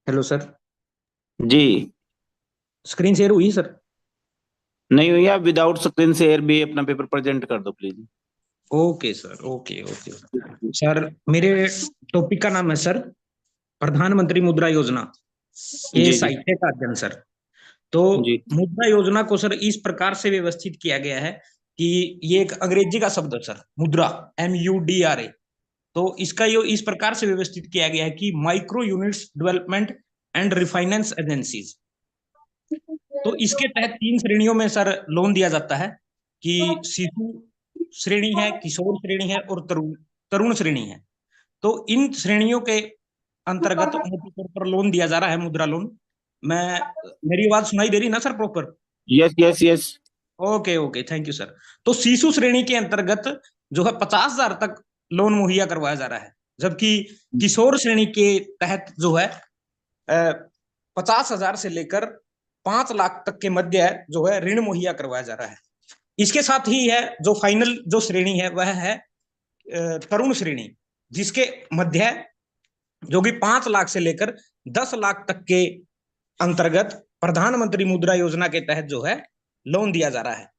हेलो सर, जी। स्क्रीन शेयर हुई सर? नहीं हुई है। विदाउट स्क्रीन शेयर भी अपना पेपर प्रेजेंट कर दो please. Okay sir, okay okay sir. मेरे टॉपिक का नाम है सर प्रधानमंत्री मुद्रा योजना के जी जी साहित्य का अध्ययन सर। तो जी। मुद्रा योजना को सर इस प्रकार से व्यवस्थित किया गया है कि ये एक अंग्रेजी का शब्द है सर, मुद्रा, MUDRA। तो इसका यो इस प्रकार से व्यवस्थित किया गया है कि micro units development and refinance agencies. तो इसके तहत 3 श्रेणियों में सर लोन दिया जाता है कि शिशु श्रेणी है, किशोर श्रेणी है और तरुण तरुण श्रेणी है। तो इन श्रेणियों के अंतर्गत मोटे तौर पर लोन दिया जा रहा है, मुद्रा लोन। मैं मेरी आवाज सुनाई दे रही ना sir proper? Yes yes yes. Okay okay, thank you sir. तो शिशु श्रेणी के अंतर्गत जो है 50,000 तक लोन मुहैया करवाया जा रहा है, जबकि किशोर श्रेणी के तहत जो है 50,000 से लेकर 5 लाख तक के मध्य जो है ऋण मुहैया करवाया जा रहा है। इसके साथ ही है जो फाइनल जो श्रेणी है वह है तरुण श्रेणी, जिसके मध्य जो कि 5 लाख से लेकर 10 लाख तक के अंतर्गत प्रधानमंत्री मुद्रा योजना के तहत जो है लोन दिया जा रहा है।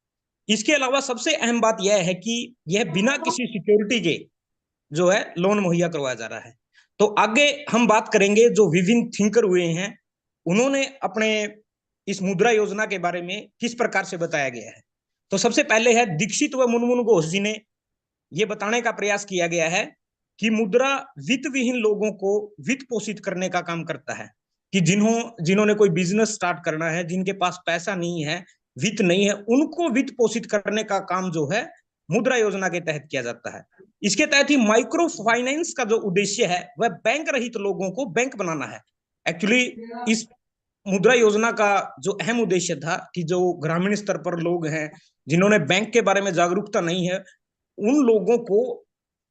इसके अलावा सबसे अहम बात यह है कि यह बिना किसी सिक्योरिटी के जो है लोन मुहैया करवाया जा रहा है। तो आगे हम बात करेंगे जो विभिन्न थिंकर हुए हैं, उन्होंने अपने इस मुद्रा योजना के बारे में किस प्रकार से बताया गया है। तो सबसे पहले है दीक्षित व मुनमुन घोष जी ने यह बताने का प्रयास किया गया है कि मुद्रा वित्त विहीन लोगों को वित्त पोषित करने का काम करता है, कि जिन्होंने कोई बिजनेस स्टार्ट करना है, जिनके पास पैसा नहीं है, वित्त नहीं है, उनको वित्त पोषित करने का काम जो है मुद्रा योजना के तहत किया जाता है। इसके तहत ही माइक्रो फाइनेंस का जो उद्देश्य है वह बैंक रहित लोगों को बैंक बनाना है। एक्चुअली इस मुद्रा योजना का जो अहम उद्देश्य था कि जो ग्रामीण स्तर पर लोग हैं जिन्होंने बैंक के बारे में जागरूकता नहीं है, उन लोगों को,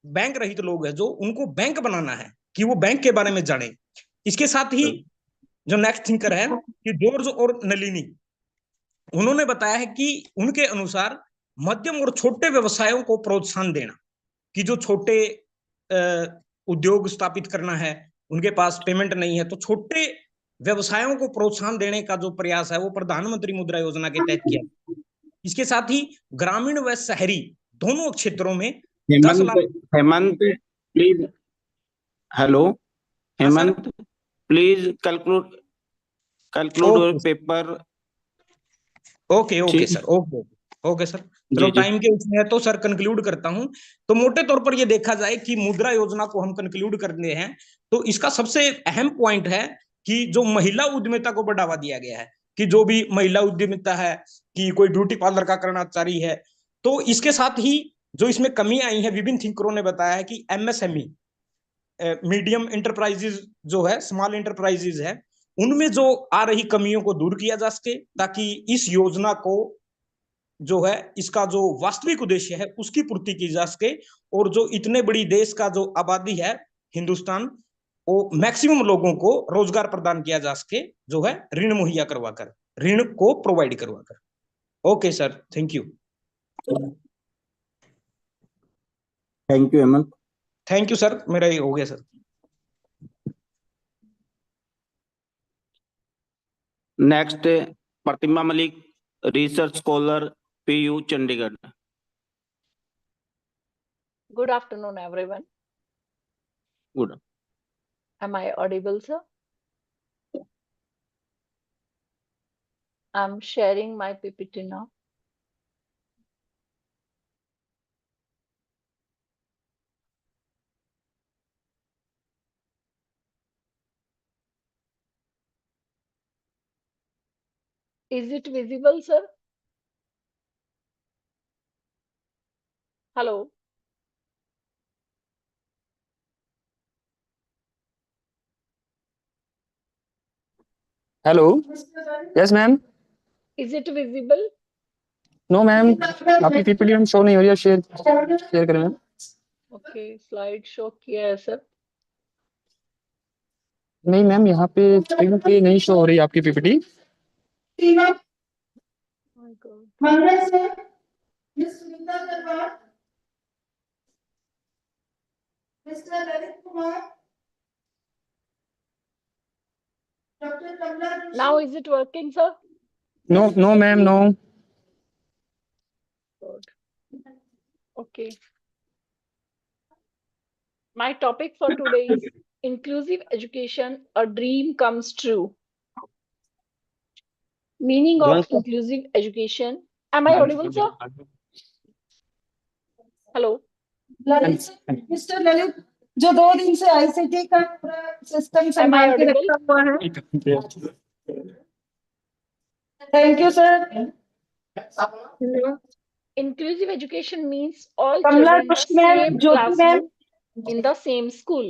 बैंक रहित लोग हैं जो, उनको बैंक बनाना है कि वो बैंक के बारे में जाने। इसके साथ ही जो नेक्स्ट थिंकर है कि जॉर्ज और नलिनी, उन्होंने बताया है कि उनके अनुसार मध्यम और छोटे व्यवसायों को प्रोत्साहन देना, कि जो छोटे उद्योग स्थापित करना है, उनके पास पेमेंट नहीं है, तो छोटे व्यवसायों को प्रोत्साहन देने का जो प्रयास है वो प्रधानमंत्री मुद्रा योजना के तहत किया। इसके साथ ही ग्रामीण व शहरी दोनों क्षेत्रों में 10 lakh. Hemant please, hello Hemant please conclude your paper. Okay okay sir, okay okay sir, चलो टाइम के उसमें है तो सर कंक्लूड करता हूं। तो मोटे तौर पर ये देखा जाए कि मुद्रा योजना को हम कंक्लूड करते हैं तो इसका सबसे अहम पॉइंट है कि जो महिला उद्यमिता को बढ़ावा दिया गया है, कि जो भी महिला उद्यमिता है, कि कोई ब्यूटी पार्लर का कर्मचारी है, तो इसके साथ ही जो इसमें कमी आई है, विभिन्न थिंकरों ने बताया है कि एमएसएमई, मीडियम इंटरप्राइजेज जो है, स्मॉल इंटरप्राइजेज है, उनमें जो आ रही कमियों को दूर किया जा सके, ताकि इस योजना को जो है, इसका जो वास्तविक उद्देश्य है उसकी पूर्ति की जा सके, और जो इतने बड़ी देश का जो आबादी है हिंदुस्तान, वो मैक्सिमम लोगों को रोजगार प्रदान किया जा सके, जो है ऋण मुहैया करवाकर, ऋण को प्रोवाइड करवाकर। Okay sir, thank you. Thank you Hemant. Thank you sir, मेरा ये हो गया sir. Next Pratima Malik, research scholar, PU Chandigarh. Good afternoon, everyone. Good. Am I audible, sir? I'm sharing my PPT now. Is it visible, sir? Hello? Hello, yes ma'am. Is it visible? No ma'am, आपकी PPT हम show नहीं हो रही है, share करें ma'am. Okay, slide show किया है sir. नहीं मैम, यहाँ पे स्क्रीन पे नहीं शो हो रही आपकी पीपीटी। My God. कांग्रेस से मिस Sunita Darbar, mister Lalit Kumar, doctor Kamla Joshi. Now is it working, sir? No no ma'am, no. Good. Okay. My topic for today is inclusive education, a dream comes true. Meaning of inclusive education. Am I audible, sir? Hello? Mister Lalit, जो 2 दिन से ICT का पूरा system संभाल के audible? रखा हुआ है। Thank you sir. Inclusive education means all Kamala children in the Joshi ma'am, same Jyoti ma'am. classroom in the same school.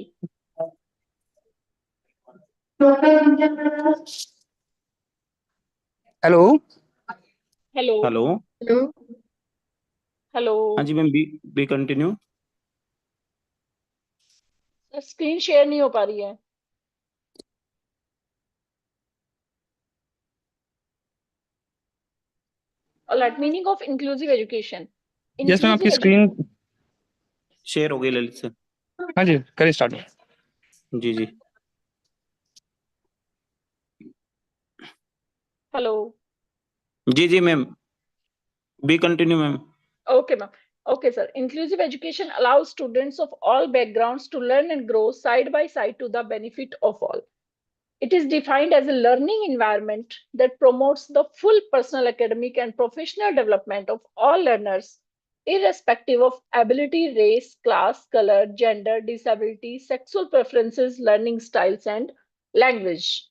Hello Hello? Hello, Hello? हाँ जी ma'am, be continue. Screen share नहीं हो पा रही है। Alright, meaning of inclusive education. Yes ma'am, आपकी screen share हो गई ललित से। हाँ जी, करिए स्टार्ट। जी जी। Hello? जी जी ma'am, be continue ma'am. Okay, ma'am. Okay, sir. Inclusive education allows students of all backgrounds to learn and grow side by side to the benefit of all. It is defined as a learning environment that promotes the full personal, academic, and professional development of all learners, irrespective of ability, race, class, color, gender, disability, sexual preferences, learning styles, and language.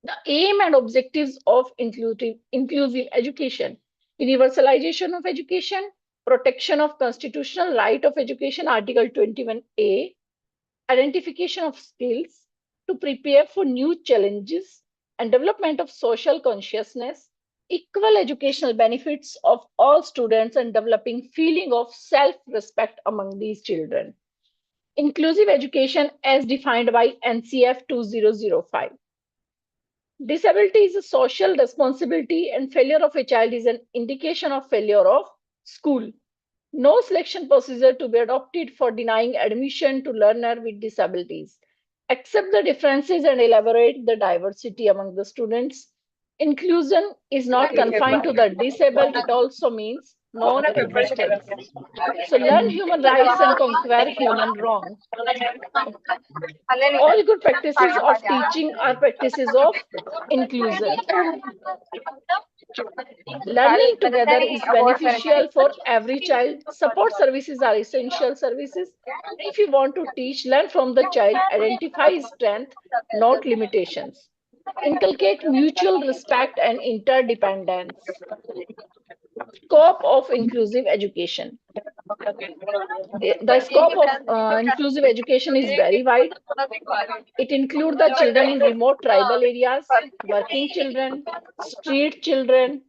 The aim and objectives of inclusive education: universalization of education, protection of constitutional right of education, Article 21A, identification of skills, to prepare for new challenges and development of social consciousness, equal educational benefits of all students, and developing feeling of self-respect among these children. Inclusive education as defined by NCF 2005. Disability is a social responsibility, and failure of a child is an indication of failure of school. No selection procedure to be adopted for denying admission to learner with disabilities. Accept the differences and elaborate the diversity among the students. Inclusion is not confined to the disabled, it also means non-existence. So learn human rights and conquer human wrong. All good practices of teaching are practices of inclusion. Learning together is beneficial for every child. Support services are essential services. If you want to teach, learn from the child, identify his strength, not limitations. Inculcate mutual respect and interdependence. Scope of inclusive education. The scope of inclusive education is very wide. It includes the children in remote tribal areas, working children, street children,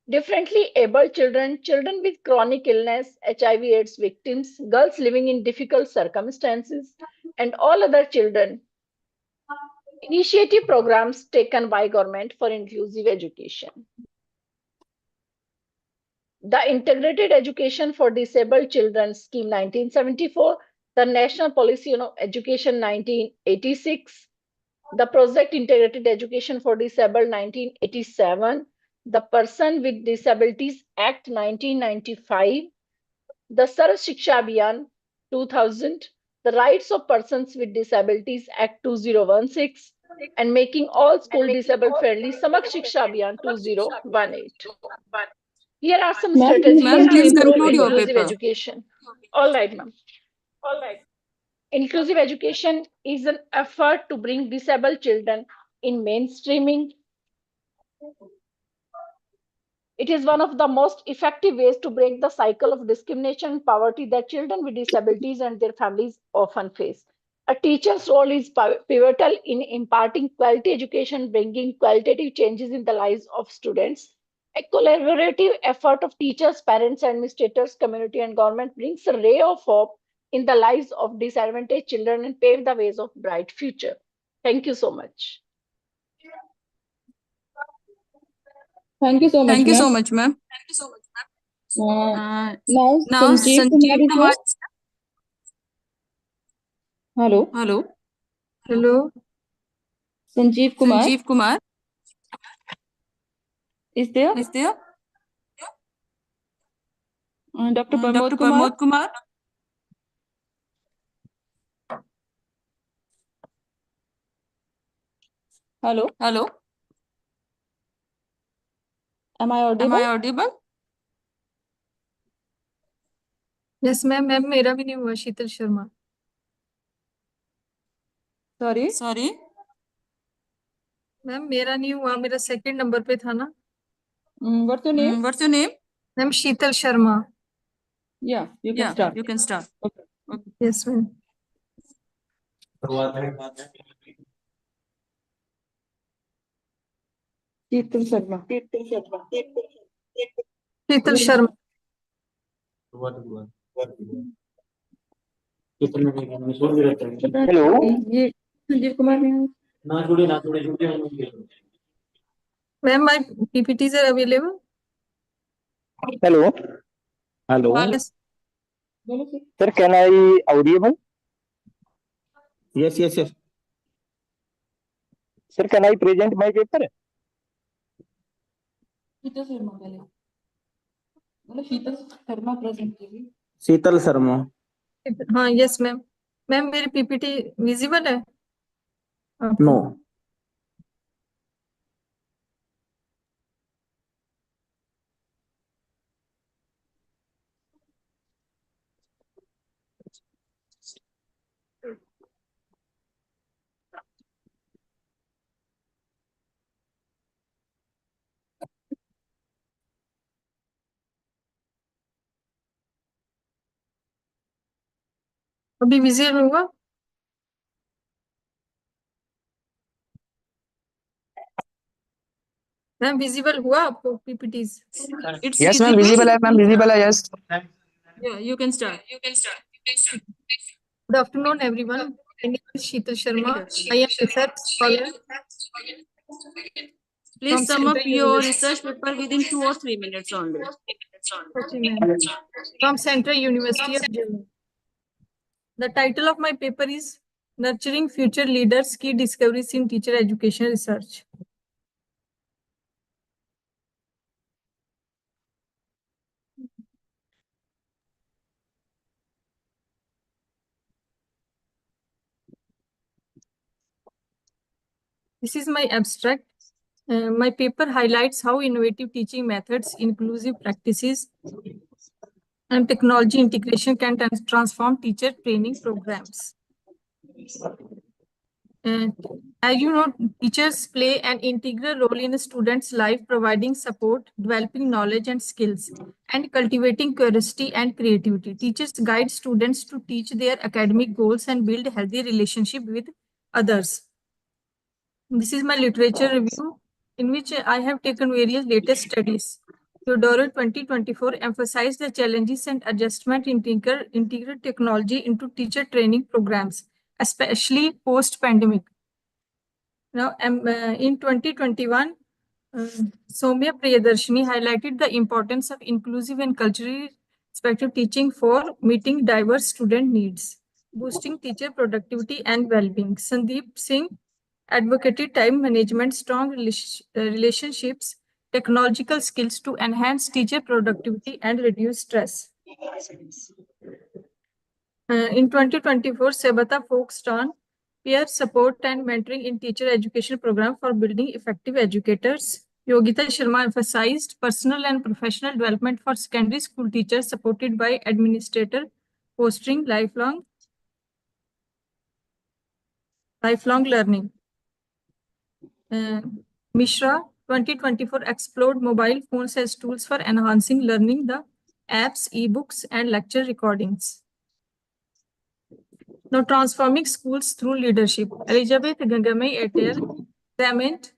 differently abled children, children with chronic illness, HIV/AIDS victims, girls living in difficult circumstances, and all other children. Initiative programs taken by government for inclusive education. The Integrated Education for Disabled Children Scheme 1974, the National Policy on Education 1986, the Project Integrated Education for Disabled 1987, the Person with Disabilities Act 1995, the Sarv Shiksha Abhiyan 2000, the Rights of Persons with Disabilities Act 2016, and Making All School Disabled Friendly Samak Shiksha Abhiyan 2018. Here are some strategies to improve inclusive education. All right, ma'am. All right. Inclusive education is an effort to bring disabled children in mainstreaming. It is one of the most effective ways to break the cycle of discrimination and poverty that children with disabilities and their families often face. A teacher's role is pivotal in imparting quality education, bringing qualitative changes in the lives of students. A collaborative effort of teachers, parents, administrators, community, and government brings a ray of hope in the lives of disadvantaged children and pave the ways of bright future. Thank you so much. Thank you so much, ma'am. Now, Sanjeev Kumar is here. Hello. Hello. Sanjeev Kumar is there. Dr. Pramod Kumar. Hello. Am I audible? Yes, ma'am. Ma'am मेरा भी नहीं हुआ शीतल Sharma. Sorry. Ma'am मेरा नहीं हुआ, मेरा second number पे था ना. What's your name? Ma'am Sheetal Sharma. Yeah, you can start. Okay. Yes, ma'am. Sheetal Sharma. Sheetal Sharma. Hello. ये संजीव कुमार नहीं. Ma'am, my PPTs are available. Hello. Yes. Sir, can I audible? Yes. Sir, can I present my paper? शीतल शर्मा पहले. बोलो शीतल Sharma present कीजिए. शीतल शर्मा. हाँ, yes, ma'am. Ma'am मेरी PPT visible है? No. अभी visible होगा? मैम विजिबल हुआ आपको PPTs? यस मैम विजिबल है मैम विजिबल है yes Yeah, you can start. Good afternoon, everyone. My name is Sheetal Sharma. I am research scholar. Please sum up your research paper within 2 or 3 minutes only. Okay, ma'am. From Central University of Germany. The title of my paper is Nurturing Future Leaders: Key Discoveries in Teacher Education Research. This is my abstract. My paper highlights how innovative teaching methods, inclusive practices, and technology integration can transform teacher training programs. As you know, teachers play an integral role in a student's life, providing support, developing knowledge and skills, and cultivating curiosity and creativity. Teachers guide students to teach their academic goals and build healthy relationship with others. This is my literature review, in which I have taken various latest studies. Theodore 2024 emphasized the challenges and adjustment in integral technology into teacher training programs, especially post-pandemic. Now, in 2021, Soumya Priyadarshini highlighted the importance of inclusive and culturally respectful teaching for meeting diverse student needs, boosting teacher productivity and well-being. Sandeep Singh advocated time management, strong relationships, technological skills to enhance teacher productivity and reduce stress. In 2024, Sabata focused on peer support and mentoring in teacher education program for building effective educators. Yogita Sharma emphasized personal and professional development for secondary school teachers supported by administrator, fostering lifelong learning. Mishra 2024 explored mobile phones as tools for enhancing learning, the apps, ebooks, and lecture recordings. Now, transforming schools through leadership. Elizabeth Gangamai Atel examined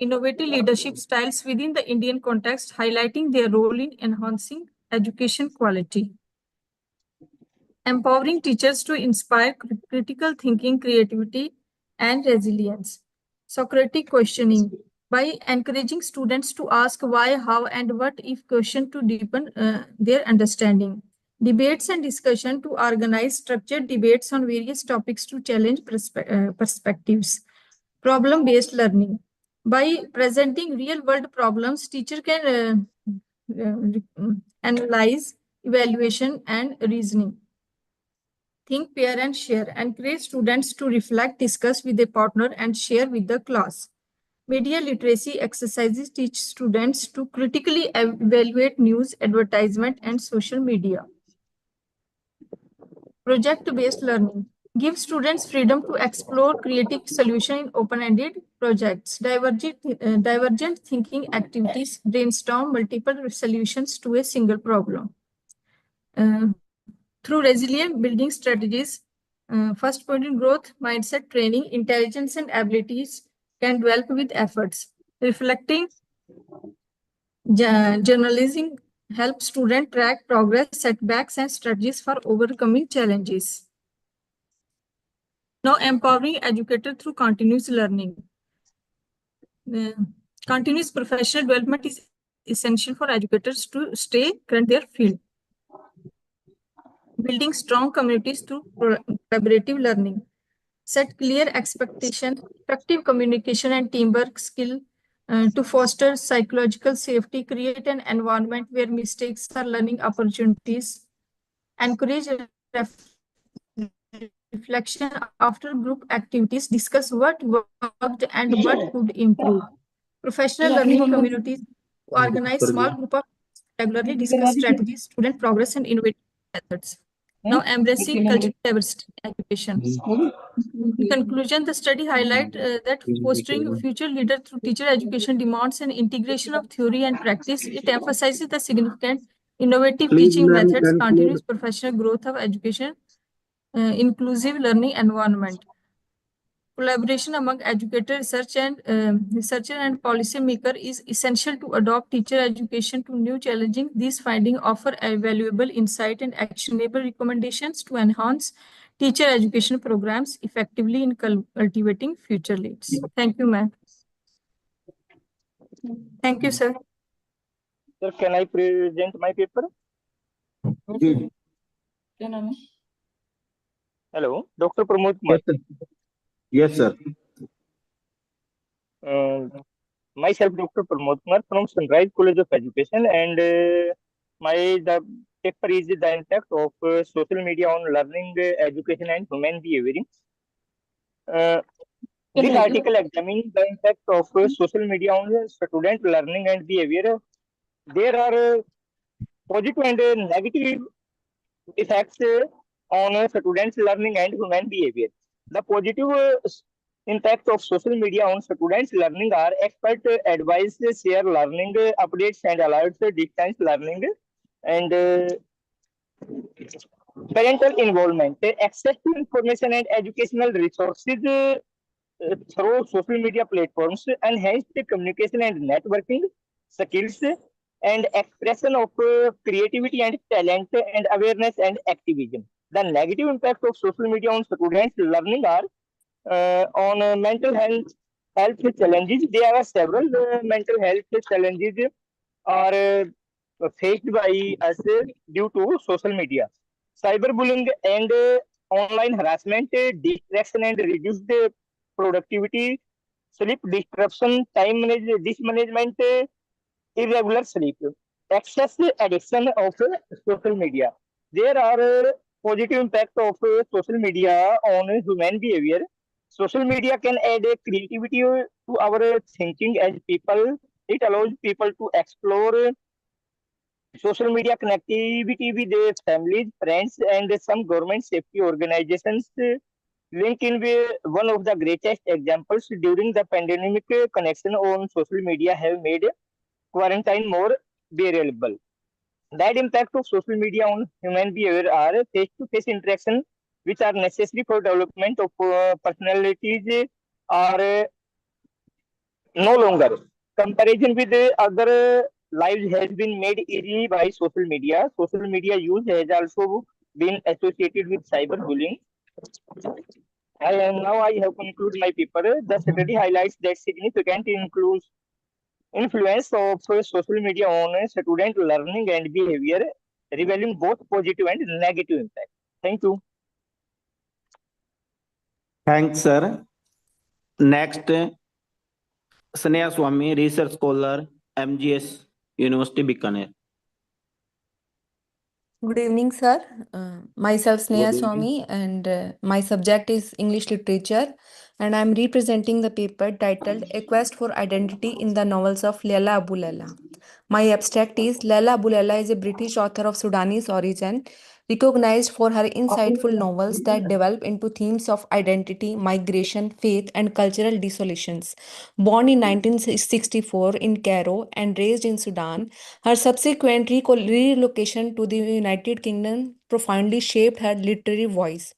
innovative leadership styles within the Indian context, highlighting their role in enhancing education quality. Empowering teachers to inspire critical thinking, creativity, and resilience. Socratic questioning. By encouraging students to ask why, how, and what if question to deepen their understanding. Debates and discussion to organize structured debates on various topics to challenge perspectives. Problem-based learning. By presenting real-world problems, teacher can analyze, evaluation, and reasoning. Think, pair, and share. Encourage students to reflect, discuss with a partner, and share with the class. Media literacy exercises teach students to critically evaluate news, advertisement, and social media. Project-based learning. Give students freedom to explore creative solutions in open-ended projects. Divergent thinking activities brainstorm multiple solutions to a single problem. Through resilient building strategies, first point in growth, mindset training, intelligence and abilities can develop with efforts. Reflecting, journalizing helps students track progress, setbacks, and strategies for overcoming challenges. Now, empowering educator through continuous learning. Continuous professional development is essential for educators to stay current in their field. Building strong communities through collaborative learning. Set clear expectations, effective communication and teamwork skill to foster psychological safety, create an environment where mistakes are learning opportunities, encourage reflection after group activities, discuss what worked and what could improve. Professional learning communities organize small group of regularly discuss strategies, student progress, and innovative methods. Now, embracing cultural diversity in education. In conclusion, the study highlights that fostering future leaders through teacher education demands an integration of theory and practice. It emphasizes the significant innovative teaching methods, continuous professional growth of education, inclusive learning environment. Collaboration among educator, researcher and policymaker is essential to adopt teacher education to new challenging. These findings offer a valuable insight and actionable recommendations to enhance teacher education programs effectively in cultivating future leads. Thank you, ma'am. Thank you, sir. Sir, can I present my paper? Hello, Dr. Pramod Kumar. Yes, sir. Myself, Dr. Pramod Kumar from Sunrise College of Education, and the paper is the impact of social media on learning, education, and human behavior. This article examines the impact of social media on student learning and behavior. There are positive and negative effects on students' learning and human behavior. The positive impact of social media on students' learning are expert advice, share learning updates and alerts, distance learning, and parental involvement, access to information and educational resources through social media platforms, enhanced communication and networking skills, and expression of creativity and talent, and awareness and activism. The negative impact of social media on students' learning are on mental health challenges. There are several mental health challenges are faced by us due to social media. Cyberbullying and online harassment, distraction and reduced productivity, sleep disruption, mismanagement, irregular sleep, excess addiction of social media. There are positive impact of social media on human behavior. Social media can add creativity to our thinking as people. It allows people to explore social media connectivity with their families, friends, and some government safety organizations. LinkedIn will one of the greatest examples during the pandemic. Connection on social media have made quarantine more bearable. That impact of social media on human behavior are face-to-face interaction, which are necessary for development of personalities, are no longer. Comparison with other lives has been made easy by social media. Social media use has also been associated with cyberbullying. And now I have concluded my paper. The study highlights that significant influence of social media on student learning and behavior, revealing both positive and negative impact. Thank you. Thanks, sir. Next, Sneha Swami, research scholar, MGS University, Bikaner. Good evening, sir. Myself Sneha Good evening. Swami, and my subject is English Literature, and I'm representing the paper titled A Quest for Identity in the Novels of Leila Abu Leila. My abstract is Leila Abu Leila is a British author of Sudanese origin, recognized for her insightful novels that delve into themes of identity, migration, faith, and cultural dissolutions. Born in 1964 in Cairo and raised in Sudan, her subsequent relocation to the United Kingdom profoundly shaped her literary voice.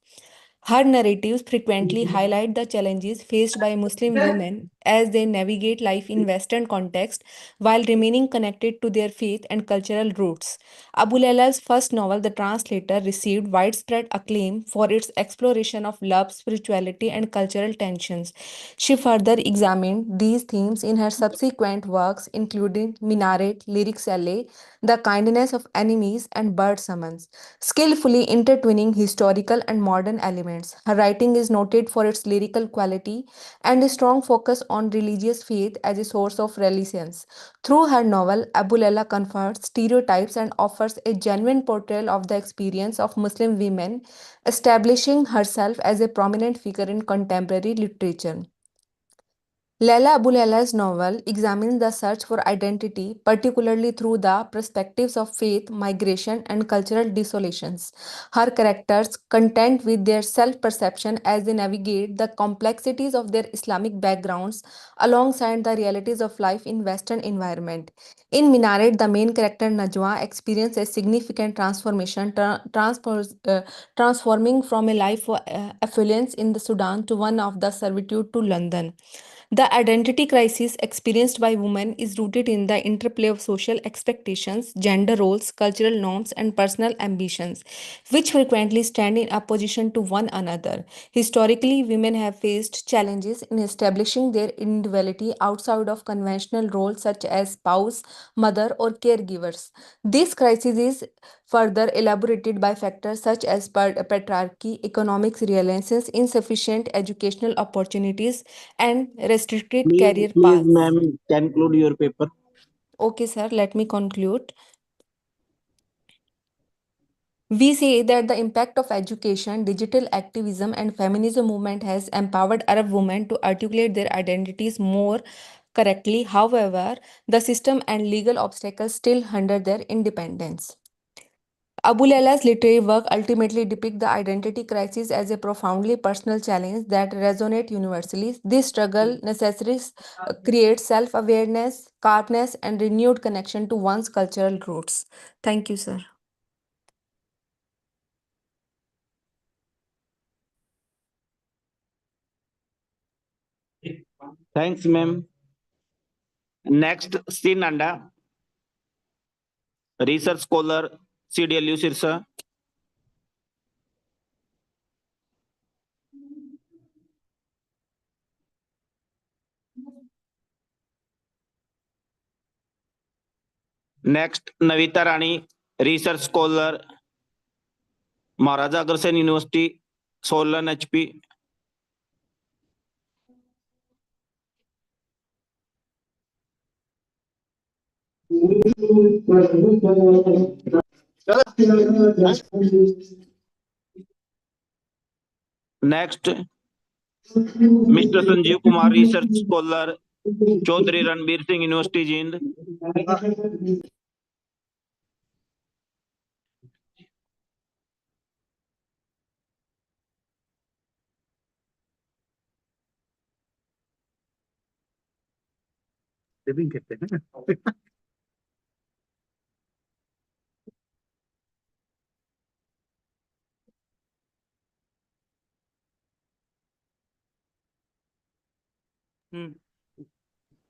Her narratives frequently highlight the challenges faced by Muslim women as they navigate life in Western context while remaining connected to their faith and cultural roots. Abu Laila's first novel, The Translator, received widespread acclaim for its exploration of love, spirituality, and cultural tensions. She further examined these themes in her subsequent works, including Minaret, Lyrics LA, The Kindness of Enemies, and Bird Summons, skillfully intertwining historical and modern elements. Her writing is noted for its lyrical quality and a strong focus on religious faith as a source of resilience. Through her novel, Abu Laila confronts stereotypes and offers a genuine portrayal of the experience of Muslim women, establishing herself as a prominent figure in contemporary literature. Laila Abu Laila's novel examines the search for identity, particularly through the perspectives of faith, migration, and cultural desolations. Her characters contend with their self perception as they navigate the complexities of their Islamic backgrounds alongside the realities of life in Western environment. In Minaret, the main character Najwa experiences a significant transformation, transforming from a life of affluence in the Sudan to one of the servitude to London. The identity crisis experienced by women is rooted in the interplay of social expectations, gender roles, cultural norms, and personal ambitions, which frequently stand in opposition to one another. Historically, women have faced challenges in establishing their individuality outside of conventional roles such as spouse, mother, or caregivers. This crisis is further elaborated by factors such as patriarchy, economic realities, insufficient educational opportunities, and restricted career Please, paths. ma'am, conclude your paper. Okay, sir, let me conclude. We say that the impact of education, digital activism, and feminism movement has empowered Arab women to articulate their identities more correctly. However, the system and legal obstacles still hinder their independence. Abu Laila's literary work ultimately depicts the identity crisis as a profoundly personal challenge that resonates universally. This struggle necessarily creates self-awareness, calmness, and renewed connection to one's cultural roots. Thank you, sir. Thanks, ma'am. Next, C. Nanda, research scholar, CDLU Sirsa. Next, Navita Rani, research scholar, Maharaja Agrasen University, Solan HP. Next, Mr. Sanjeev Kumar, research scholar, Chaudhary Ranbir Singh University, Jind.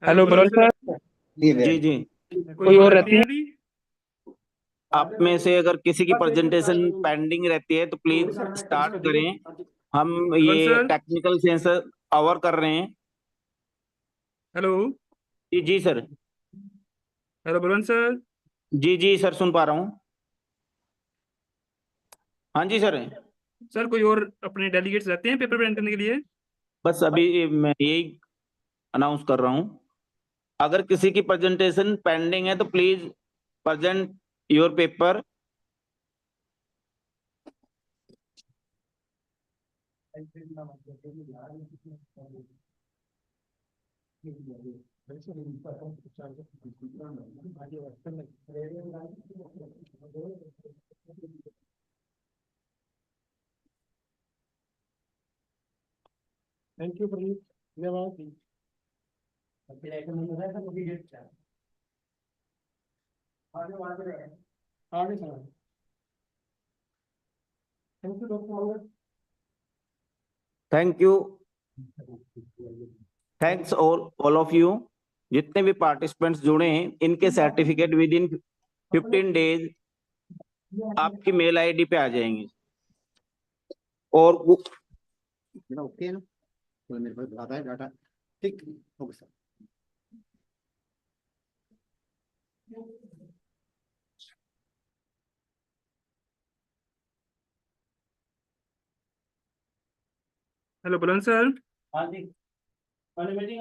Hello Balwant sir. जी जी, कोई और रहती है? आप में से अगर किसी की प्रेजेंटेशन पेंडिंग रहती है तो प्लीज स्टार्ट करें। हम ये टेक्निकल सेंस अवर कर रहे हैं। हेलो जी जी सर। Hello Balwant sir. जी जी सर, सुन पा रहा हूँ। हाँ जी सर। सर कोई और अपने डेलीगेट्स रहते हैं पेपर प्रेजेंट करने के लिए? बस अभी मैं यही अनाउंस कर रहा हूँ। अगर किसी की प्रेजेंटेशन पेंडिंग है तो please present your paper. Thank you Pradeep, धन्यवाद। आगे sir. Thank you doctor Mangal. Thank you, thanks all of you. जितने भी पार्टिसिपेंट्स जुड़े हैं इनके सर्टिफिकेट विद इन 15 डेज आपकी मेल आईडी पे आ जाएंगे। और ओके है ना, तो मेरे पास आता है डाटा। ठीक, okay sir. Hello Balwant sir. हाँ जी, मीटिंग